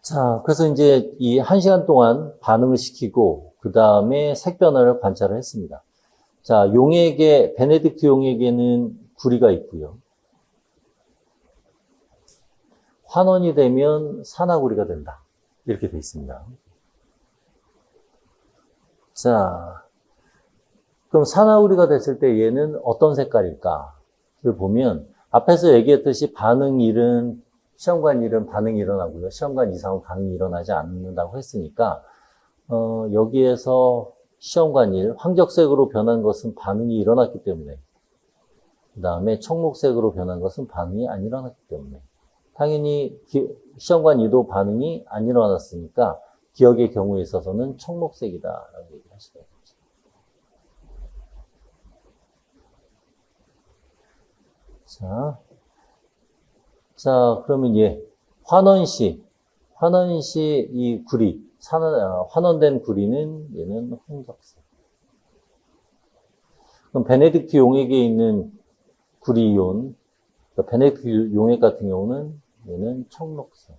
자, 그래서 이제 이 1시간 동안 반응을 시키고 그 다음에 색변화를 관찰을 했습니다. 자, 베네딕트 용액에는 구리가 있고요. 환원이 되면 산화구리가 된다. 이렇게 되어 있습니다. 자, 그럼 산화구리가 됐을 때 얘는 어떤 색깔일까를 보면 앞에서 얘기했듯이 시험관 1은 반응이 일어나고요. 시험관 2상은 반응이 일어나지 않는다고 했으니까 여기에서 시험관 1, 황적색으로 변한 것은 반응이 일어났기 때문에 그 다음에 청록색으로 변한 것은 반응이 안 일어났기 때문에 당연히 시험관 2도 반응이 안 일어났으니까 기억의 경우에 있어서는 청록색이다라고 얘기를 할 수가 있죠. 자, 그러면 환원시 이 구리, 환원된 구리는 얘는 홍적색. 그럼 베네딕트 용액에 있는 구리이온, 그러니까 베네딕트 용액 같은 경우는 얘는 청록색.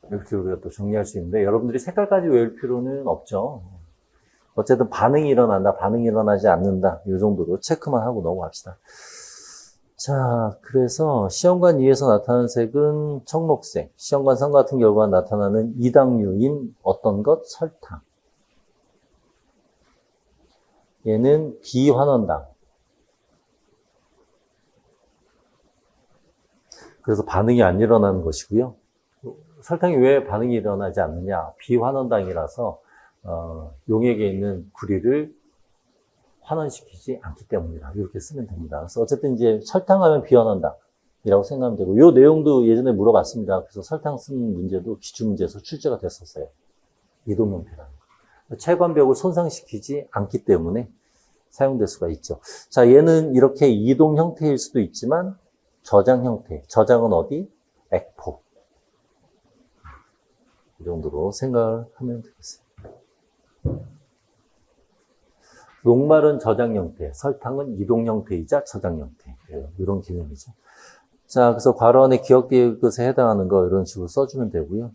이렇게 우리가 또 정리할 수 있는데, 여러분들이 색깔까지 외울 필요는 없죠. 어쨌든 반응이 일어난다, 반응이 일어나지 않는다, 이 정도로 체크만 하고 넘어갑시다. 자, 그래서 시험관 2에서 나타나는 색은 청록색, 시험관 3 같은 결과가 나타나는 이당류인 어떤 것? 설탕. 얘는 비환원당. 그래서 반응이 안 일어나는 것이고요. 설탕이 왜 반응이 일어나지 않느냐? 비환원당이라서 용액에 있는 구리를 환원시키지 않기 때문이다. 이렇게 쓰면 됩니다. 그래서 어쨌든 이제 설탕하면 비환원당이라고 생각하면 되고, 이 내용도 예전에 물어봤습니다. 그래서 설탕 쓴 문제도 기출문제에서 출제가 됐었어요. 이동형태라는 거. 체관벽을 손상시키지 않기 때문에 사용될 수가 있죠. 자, 얘는 이렇게 이동 형태일 수도 있지만 저장 형태. 저장은 어디? 액포. 이 정도로 생각을 하면 되겠어요. 녹말은 저장 형태, 설탕은 이동 형태이자 저장 형태. 이런 개념이죠. 자, 그래서 괄호 안에 기억될 것에 해당하는 거 이런 식으로 써주면 되고요.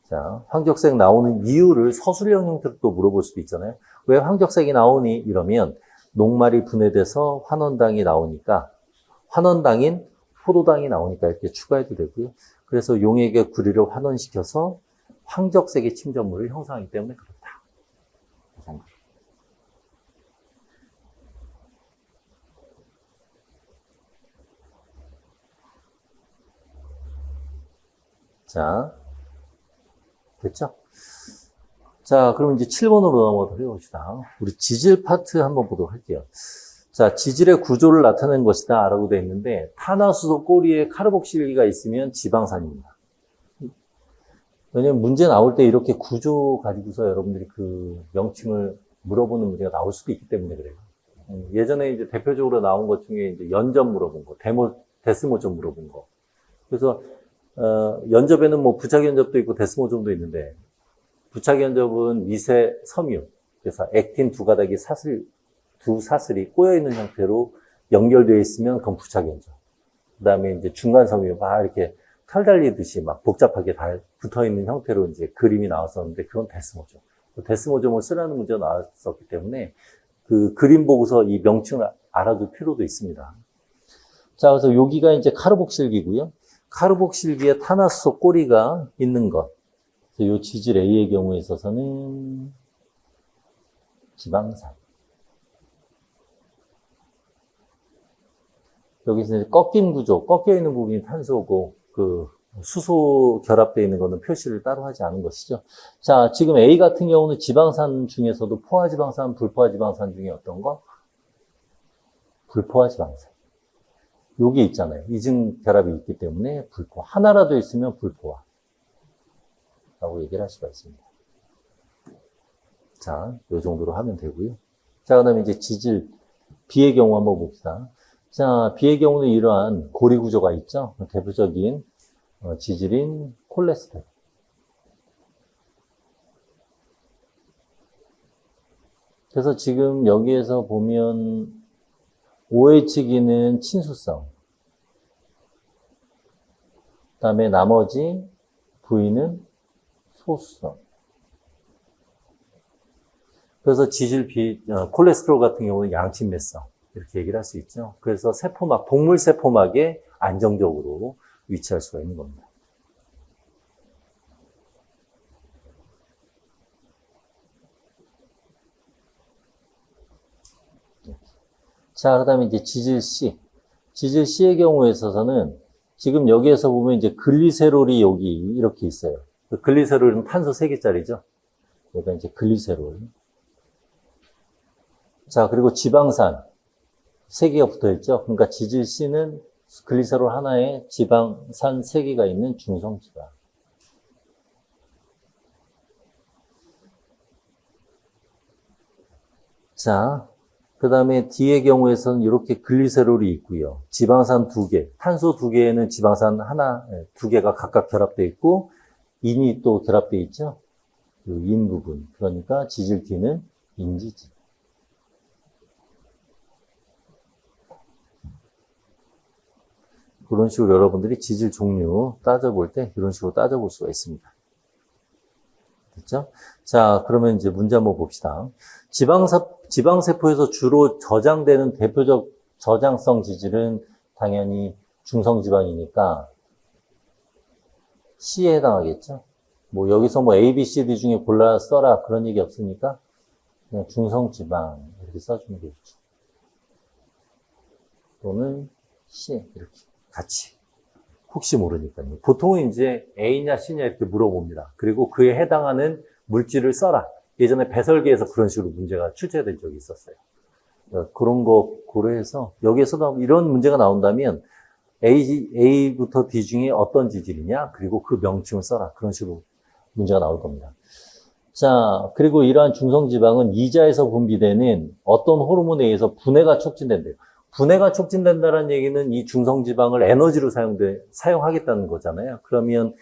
자, 황적색 나오는 이유를 서술형 형태로 또 물어볼 수도 있잖아요. 왜 황적색이 나오니? 이러면 녹말이 분해돼서 환원당이 나오니까, 환원당인 포도당이 나오니까 이렇게 추가해도 되고요. 그래서 용액의 구리를 환원시켜서 황적색의 침전물을 형성하기 때문에 그렇다. 자, 됐죠? 자, 그럼 이제 7번으로 넘어가도록 해봅시다. 우리 지질 파트 한번 보도록 할게요. 자, 지질의 구조를 나타내는 것이다 라고 되어 있는데, 탄화수소 꼬리에 카르복실기가 있으면 지방산입니다. 왜냐면 문제 나올 때 이렇게 구조 가지고서 여러분들이 그 명칭을 물어보는 문제가 나올 수도 있기 때문에 그래요. 예전에 이제 대표적으로 나온 것 중에 이제 연접 물어본 거, 데스모점 물어본 거. 그래서 연접에는 뭐 부착 연접도 있고 데스모점도 있는데, 부착 연접은 미세 섬유, 그래서 액틴 두 가닥이 두 사슬이 꼬여있는 형태로 연결되어 있으면 그건 부착 연접. 그 다음에 이제 중간 섬유 막 이렇게 털 달리듯이 막 복잡하게 다 붙어 있는 형태로 이제 그림이 나왔었는데, 그건 데스모점. 데스모점을 쓰라는 문제가 나왔었기 때문에 그 그림 보고서 이 명칭을 알아둘 필요도 있습니다. 자, 그래서 여기가 이제 카르복실기고요. 카르복실기에 탄화수소 꼬리가 있는 것. 그래서 이 지질 A의 경우에 있어서는 지방산. 여기서 이제 꺾인 구조, 꺾여 있는 부분이 탄소고, 그 수소 결합되어 있는 거는 표시를 따로 하지 않은 것이죠. 자, 지금 A 같은 경우는 지방산 중에서도 포화지방산, 불포화지방산 중에 어떤 거? 불포화지방산. 여기 있잖아요. 이중 결합이 있기 때문에 불포화. 하나라도 있으면 불포화. 라고 얘기를 할 수가 있습니다. 자, 이 정도로 하면 되고요. 자, 그 다음에 이제 지질 B의 경우 한번 봅시다. 자, B의 경우는 이러한 고리 구조가 있죠. 대표적인 지질인 콜레스테롤. 그래서 지금 여기에서 보면 OH기는 친수성, 그 다음에 나머지 V는 소수성. 그래서 지질 콜레스테롤 같은 경우는 양친매성 이렇게 얘기를 할 수 있죠. 그래서 세포막, 동물 세포막에 안정적으로 위치할 수가 있는 겁니다. 자, 그 다음에 이제 지질 C. 지질 C의 경우에 있어서는 지금 여기에서 보면 이제 글리세롤이 여기 이렇게 있어요. 글리세롤은 탄소 3개짜리죠. 여기가 이제 글리세롤. 자, 그리고 지방산. 3개가 붙어 있죠. 그러니까 지질 C는 글리세롤 하나에 지방산 3개가 있는 중성지방. 자, 그 다음에 D의 경우에서는 이렇게 글리세롤이 있고요. 지방산 2개, 탄소 2개에는 지방산 하나, 2개가 각각 결합되어 있고, 인이 또 결합되어 있죠. 이 인 부분. 그러니까 지질 D는 인지질. 그런 식으로 여러분들이 지질 종류 따져볼 때 이런 식으로 따져볼 수가 있습니다. 됐죠? 자, 그러면 이제 문제 한번 봅시다. 지방세포에서 주로 저장되는 대표적 저장성 지질은 당연히 중성지방이니까 C에 해당하겠죠? 뭐 여기서 뭐 A, B, C, D 중에 골라 써라 그런 얘기 없으니까 그냥 중성지방 이렇게 써주면 되겠죠. 또는 C 이렇게 같이. 혹시 모르니까요. 보통은 이제 A냐 C냐 이렇게 물어봅니다. 그리고 그에 해당하는 물질을 써라. 예전에 배설기에서 그런 식으로 문제가 출제된 적이 있었어요. 그런 거 고려해서 여기에서도 이런 문제가 나온다면 A부터 D 중에 어떤 지질이냐 그리고 그 명칭을 써라. 그런 식으로 문제가 나올 겁니다. 자, 그리고 이러한 중성지방은 이자에서 분비되는 어떤 호르몬에 의해서 분해가 촉진된대요. 분해가 촉진된다는 얘기는 이 중성지방을 에너지로 사용하겠다는 거잖아요. 그러면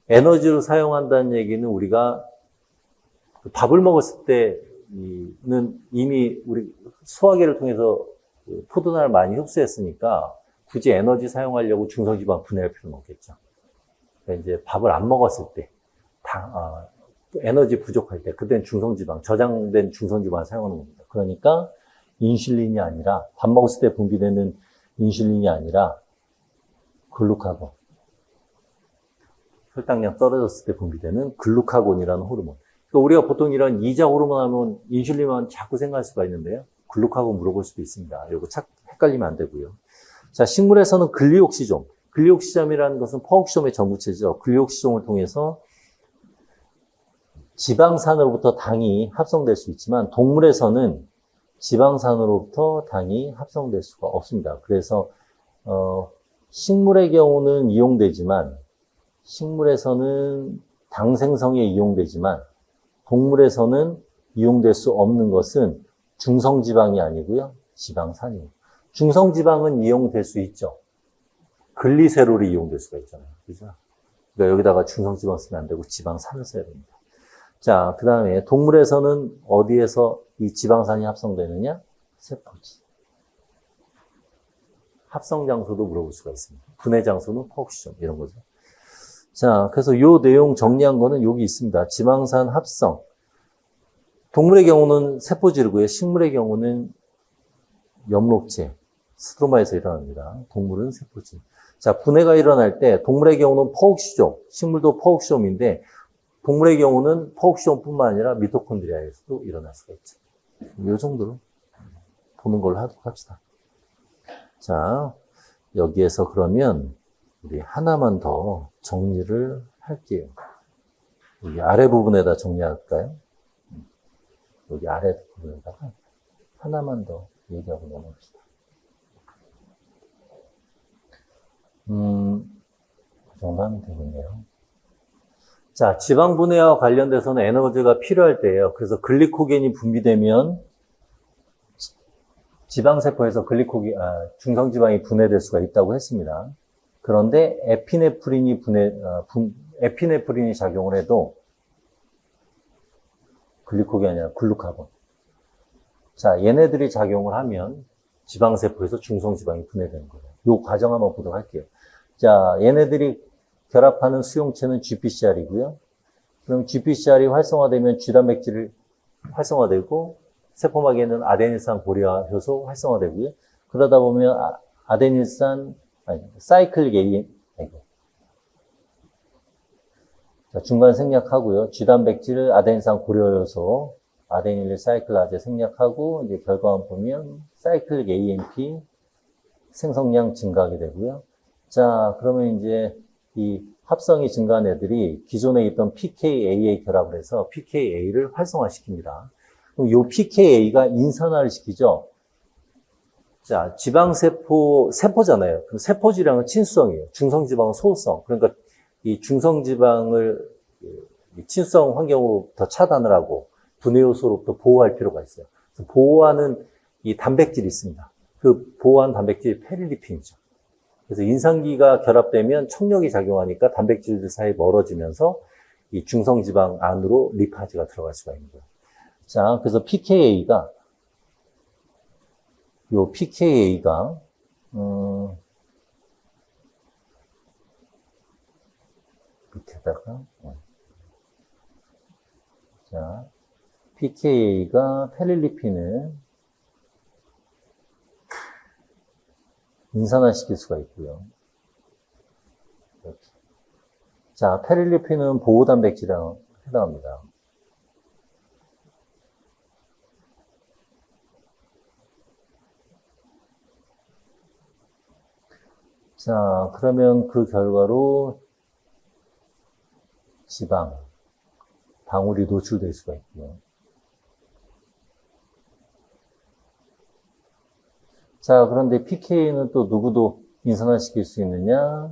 에너지로 사용한다는 얘기는 우리가 밥을 먹었을 때는 이미 우리 소화기를 통해서 포도당을 많이 흡수했으니까 굳이 에너지 사용하려고 중성지방 분해할 필요는 없겠죠. 그러니까 이제 밥을 안 먹었을 때, 에너지 부족할 때, 그때는 중성지방, 저장된 중성지방을 사용하는 겁니다. 그러니까 인슐린이 아니라, 밥 먹었을 때 분비되는 인슐린이 아니라, 글루카곤. 혈당량 떨어졌을 때 분비되는 글루카곤이라는 호르몬. 그러니까 우리가 보통 이런 이자 호르몬 하면 인슐린만 자꾸 생각할 수가 있는데요. 글루카곤 물어볼 수도 있습니다. 이거 헷갈리면 안 되고요. 자, 식물에서는 글리옥시존. 글리옥시점이라는 것은 퍼옥시점의 전구체죠. 글리옥시점을 통해서 지방산으로부터 당이 합성될 수 있지만 동물에서는 지방산으로부터 당이 합성될 수가 없습니다. 그래서 식물의 경우는 이용되지만 식물에서는 당 생성에 이용되지만 동물에서는 이용될 수 없는 것은 중성지방이 아니고요. 지방산이에요. 중성지방은 이용될 수 있죠. 글리세롤이 이용될 수가 있잖아요. 그죠? 그러니까 여기다가 중성지방 쓰면 안 되고 지방산을 써야 됩니다. 자, 그 다음에 동물에서는 어디에서 이 지방산이 합성되느냐? 세포지. 합성 장소도 물어볼 수가 있습니다. 분해 장소는 퍼옥시점 이런 거죠. 자, 그래서 요 내용 정리한 거는 여기 있습니다. 지방산 합성. 동물의 경우는 세포질이고요. 식물의 경우는 엽록체, 스트로마에서 일어납니다. 동물은 세포질. 자, 분해가 일어날 때 동물의 경우는 퍼옥시점, 식물도 퍼옥시점인데 동물의 경우는 퍼옥시점뿐만 아니라 미토콘드리아에서도 일어날 수가 있죠. 이 정도로 보는 걸로 하도록 합시다. 자, 여기에서 그러면 우리 하나만 더 정리를 할게요. 여기 아래 부분에다 정리할까요? 여기 아래 부분에다가 하나만 더 얘기하고 넘어갑시다. 그 정도 하면 되겠네요. 자, 지방 분해와 관련돼서는 에너지가 필요할 때예요. 그래서 글리코겐이 분비되면 지방세포에서 중성지방이 분해될 수가 있다고 했습니다. 그런데 에피네프린이 작용을 해도 글리코겐이 아니라 글루카곤. 자, 얘네들이 작용을 하면 지방세포에서 중성지방이 분해되는 거예요. 이 과정 한번 보도록 할게요. 자, 얘네들이 결합하는 수용체는 GPCR이고요. 그럼 GPCR이 활성화되면 G단백질이 활성화되고 세포막에는 아데닐산 고리아 효소 활성화되고요. 그러다 보면 사이클릭 AMP 자, 중간 생략하고요. G단백질, 아데닐산 고리아 효소, 아데닐 사이클라제 생략하고 이제 결과만 보면 사이클릭 AMP 생성량 증가하게 되고요. 자, 그러면 이제 이 합성이 증가한 애들이 기존에 있던 pKa 결합을 해서 pKa를 활성화시킵니다. 그럼 이 pKa가 인산화를 시키죠. 자, 세포잖아요. 그럼 세포질량은 친수성이에요. 중성지방은 소수성. 그러니까 이 중성지방을 친수성 환경으로부터 차단을 하고 분해 요소로부터 보호할 필요가 있어요. 그래서 보호하는 이 단백질이 있습니다. 그 보호한 단백질이 페릴리핀이죠. 그래서 인산기가 결합되면 청력이 작용하니까 단백질들 사이 멀어지면서 이 중성지방 안으로 리파즈가 들어갈 수가 있는 거예요. 자, 그래서 pKa가 밑에다가 자, pKa가 페릴리핀을 인산화시킬 수가 있고요. 이렇게. 자, 페릴리핀은 보호단백질에 해당합니다. 자, 그러면 그 결과로 지방, 방울이 노출될 수가 있고요. 자, 그런데 pK는 또 누구도 인산화시킬 수 있느냐?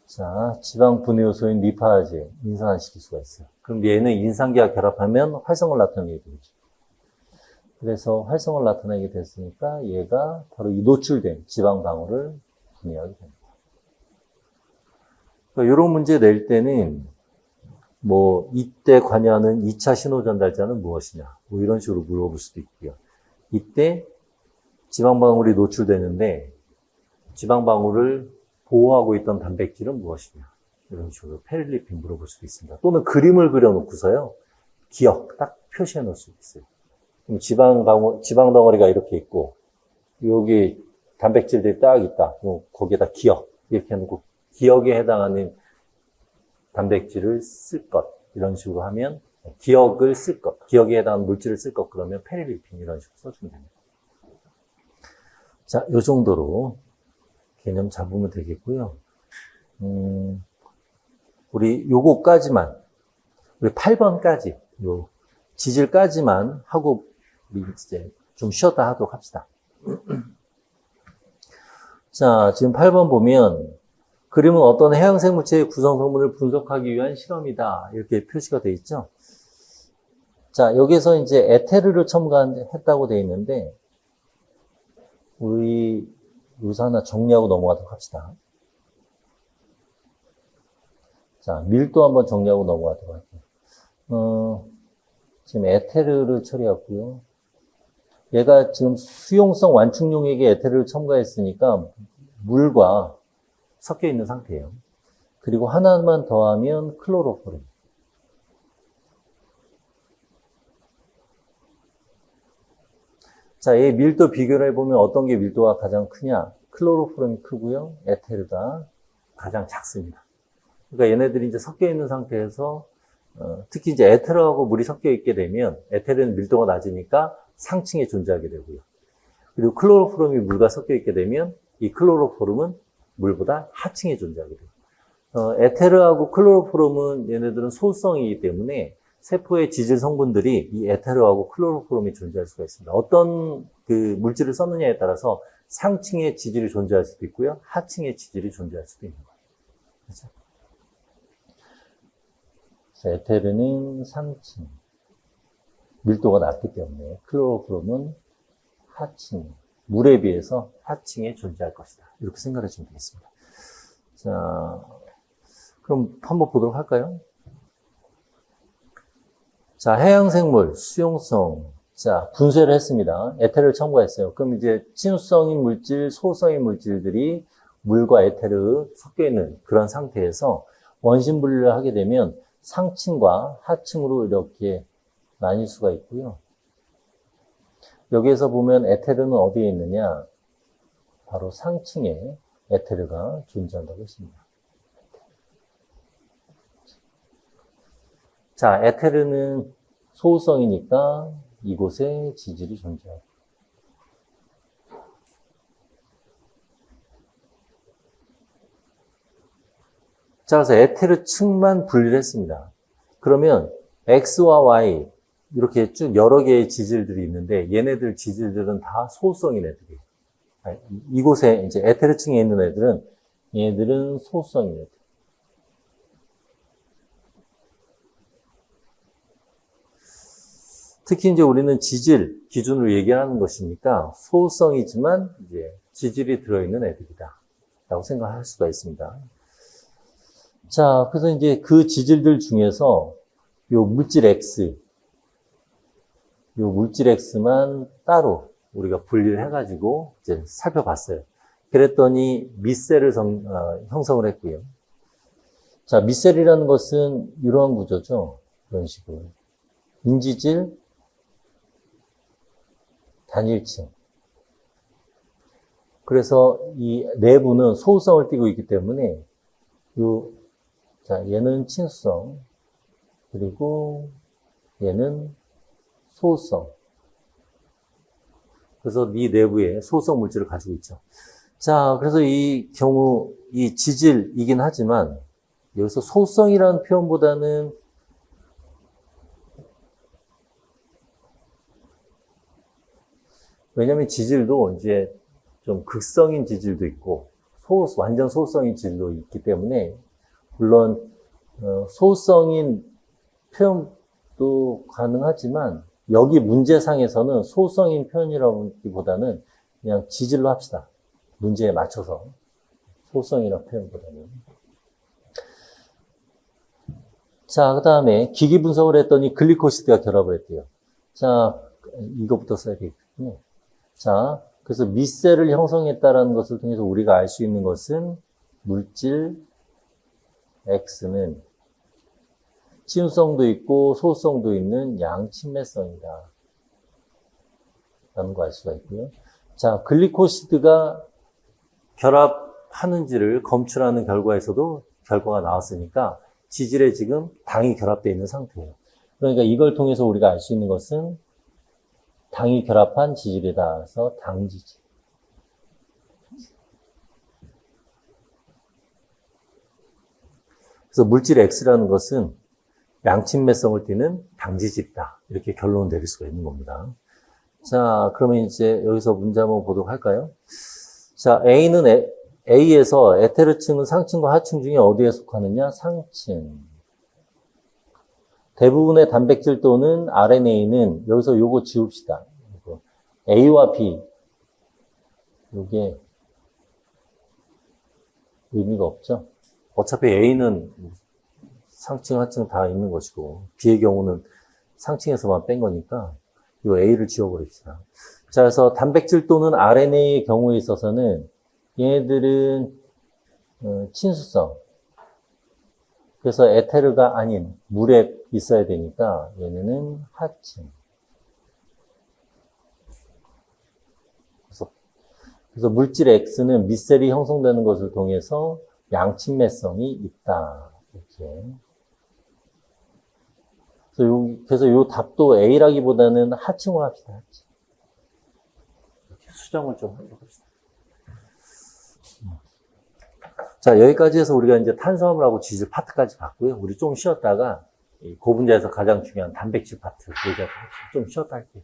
자, 지방 분해 요소인 리파즈 인산화시킬 수가 있어요. 그럼 얘는 인산기와 결합하면 활성을 나타내게 되죠. 그래서 활성을 나타내게 됐으니까 얘가 바로 이 노출된 지방 방울을 분해하게 됩니다. 그러니까 이런 문제 낼 때는 뭐 이때 관여하는 2차 신호 전달자는 무엇이냐? 뭐 이런 식으로 물어볼 수도 있고요. 이때 지방 방울이 노출되는데 지방 방울을 보호하고 있던 단백질은 무엇이냐? 이런 식으로 페릴리핀 물어볼 수도 있습니다. 또는 그림을 그려놓고서요. 기억 딱 표시해 놓을 수 있어요. 그럼 지방 덩어리가 이렇게 있고 여기 단백질들이 딱 있다. 그럼 거기에다 기억 이렇게 해놓고 기억에 해당하는 단백질을 쓸 것 이런 식으로 하면 기억을 쓸 것, 기억에 해당하는 물질을 쓸 것 그러면 페릴리핀 이런 식으로 써주면 됩니다. 자, 요 정도로 개념 잡으면 되겠고요. 우리 요거까지만, 우리 8번까지, 요 지질까지만 하고 우리 이제 좀 쉬었다 하도록 합시다. 자, 지금 8번 보면 그림은 어떤 해양생물체의 구성 성분을 분석하기 위한 실험이다. 이렇게 표시가 되어 있죠. 자, 여기서 이제 에테르를 첨가했다고 되어 있는데, 우리 요사 하나 정리하고 넘어가도록 합시다. 자, 밀도 한번 정리하고 넘어가도록 할게요. 지금 에테르를 처리했고요. 얘가 지금 수용성 완충용액에 에테르를 첨가했으니까 물과 섞여 있는 상태예요. 그리고 하나만 더하면 클로로포름. 자, 이 밀도 비교를 해보면 어떤 게 밀도가 가장 크냐? 클로로포름이 크고요. 에테르가 가장 작습니다. 그러니까 얘네들이 이제 섞여 있는 상태에서 특히 이제 에테르하고 물이 섞여 있게 되면 에테르는 밀도가 낮으니까 상층에 존재하게 되고요. 그리고 클로로포름이 물과 섞여 있게 되면 이 클로로포름은 물보다 하층에 존재하게 돼요. 에테르하고 클로로포름은 얘네들은 소수성이기 때문에 세포의 지질 성분들이 이 에테르하고 클로로포름이 존재할 수가 있습니다. 어떤 그 물질을 썼느냐에 따라서 상층의 지질이 존재할 수도 있고요. 하층의 지질이 존재할 수도 있는 거예요. 그렇죠? 그래서 에테르는 상층, 밀도가 낮기 때문에 클로로포름은 하층, 물에 비해서 하층에 존재할 것이다. 이렇게 생각해 주면 되겠습니다. 자, 그럼 한번 보도록 할까요? 자, 해양생물, 수용성. 자, 분쇄를 했습니다. 에테르를 첨가했어요. 그럼 이제 친수성인 물질, 소수성인 물질들이 물과 에테르 섞여 있는 그런 상태에서 원심 분리를 하게 되면 상층과 하층으로 이렇게 나뉠 수가 있고요. 여기에서 보면 에테르는 어디에 있느냐? 바로 상층에 에테르가 존재한다고 했습니다. 자, 에테르는 소수성이니까 이곳에 지질이 존재하고. 자, 그래서 에테르층만 분리를 했습니다. 그러면 X와 Y 이렇게 쭉 여러 개의 지질들이 있는데 얘네들 지질들은 다 소수성인 애들이에요. 이곳에 이제 에테르층에 있는 애들은 얘네들은 소수성인 애들. 특히 이제 우리는 지질 기준으로 얘기하는 것이니까 소수성이지만 이제 지질이 들어있는 애들이다 라고 생각할 수가 있습니다. 자, 그래서 이제 그 지질들 중에서 요 물질 X만 따로 우리가 분리를 해가지고 이제 살펴봤어요. 그랬더니 밑셀을 형성을 했고요. 자, 밑셀이라는 것은 이러한 구조죠. 이런 식으로. 인지질, 단일층. 그래서 이 내부는 소수성을 띠고 있기 때문에 자, 얘는 친수성, 그리고 얘는 소수성. 그래서 이 내부에 소수성 물질을 가지고 있죠. 자, 그래서 이 경우, 이 지질이긴 하지만, 여기서 소수성이라는 표현보다는 왜냐면 지질도 이제 좀 극성인 지질도 있고, 완전 소수성인 지질도 있기 때문에, 물론, 소수성인 표현도 가능하지만, 여기 문제상에서는 소수성인 표현이라기보다는 그냥 지질로 합시다. 문제에 맞춰서. 소수성이라는 표현보다는. 자, 그 다음에 기기 분석을 했더니 글리코시드가 결합을 했대요. 자, 이거부터 써야 되겠군요. 자, 그래서 밑셀을 형성했다라는 것을 통해서 우리가 알 수 있는 것은 물질 X는 친수성도 있고 소수성도 있는 양친매성이다 라는 거 알 수가 있고요. 자, 글리코시드가 결합하는지를 검출하는 결과에서도 결과가 나왔으니까 지질에 지금 당이 결합되어 있는 상태예요. 그러니까 이걸 통해서 우리가 알 수 있는 것은 당이 결합한 지질이다. 그래서 당지질. 그래서 물질 X라는 것은 양친매성을 띠는 당지질이다. 이렇게 결론을 내릴 수가 있는 겁니다. 자, 그러면 이제 여기서 문제 한번 보도록 할까요? 자, A에서 에테르층은 상층과 하층 중에 어디에 속하느냐? 상층. 대부분의 단백질 또는 RNA는 여기서 요거 지웁시다. A와 B. 요게 의미가 없죠? 어차피 A는 상층, 하층 다 있는 것이고 B의 경우는 상층에서만 뺀 거니까 이 A를 지워버립시다. 자, 그래서 단백질 또는 RNA의 경우에 있어서는 얘네들은 친수성. 그래서 에테르가 아닌 물에 있어야 되니까 얘네는 하층. 그래서 물질 X는 밑셀이 형성되는 것을 통해서 양친매성이 있다. 이렇게. 그래서 요 답도 A라기보다는 하층으로 합시다. 하층. 이렇게 수정을 좀 하도록 합시다. 자, 여기까지 해서 우리가 이제 탄수화물하고 지질 파트까지 봤고요. 우리 좀 쉬었다가 이 고분자에서 가장 중요한 단백질 파트 얘기하도록 좀 쉬었다 할게요.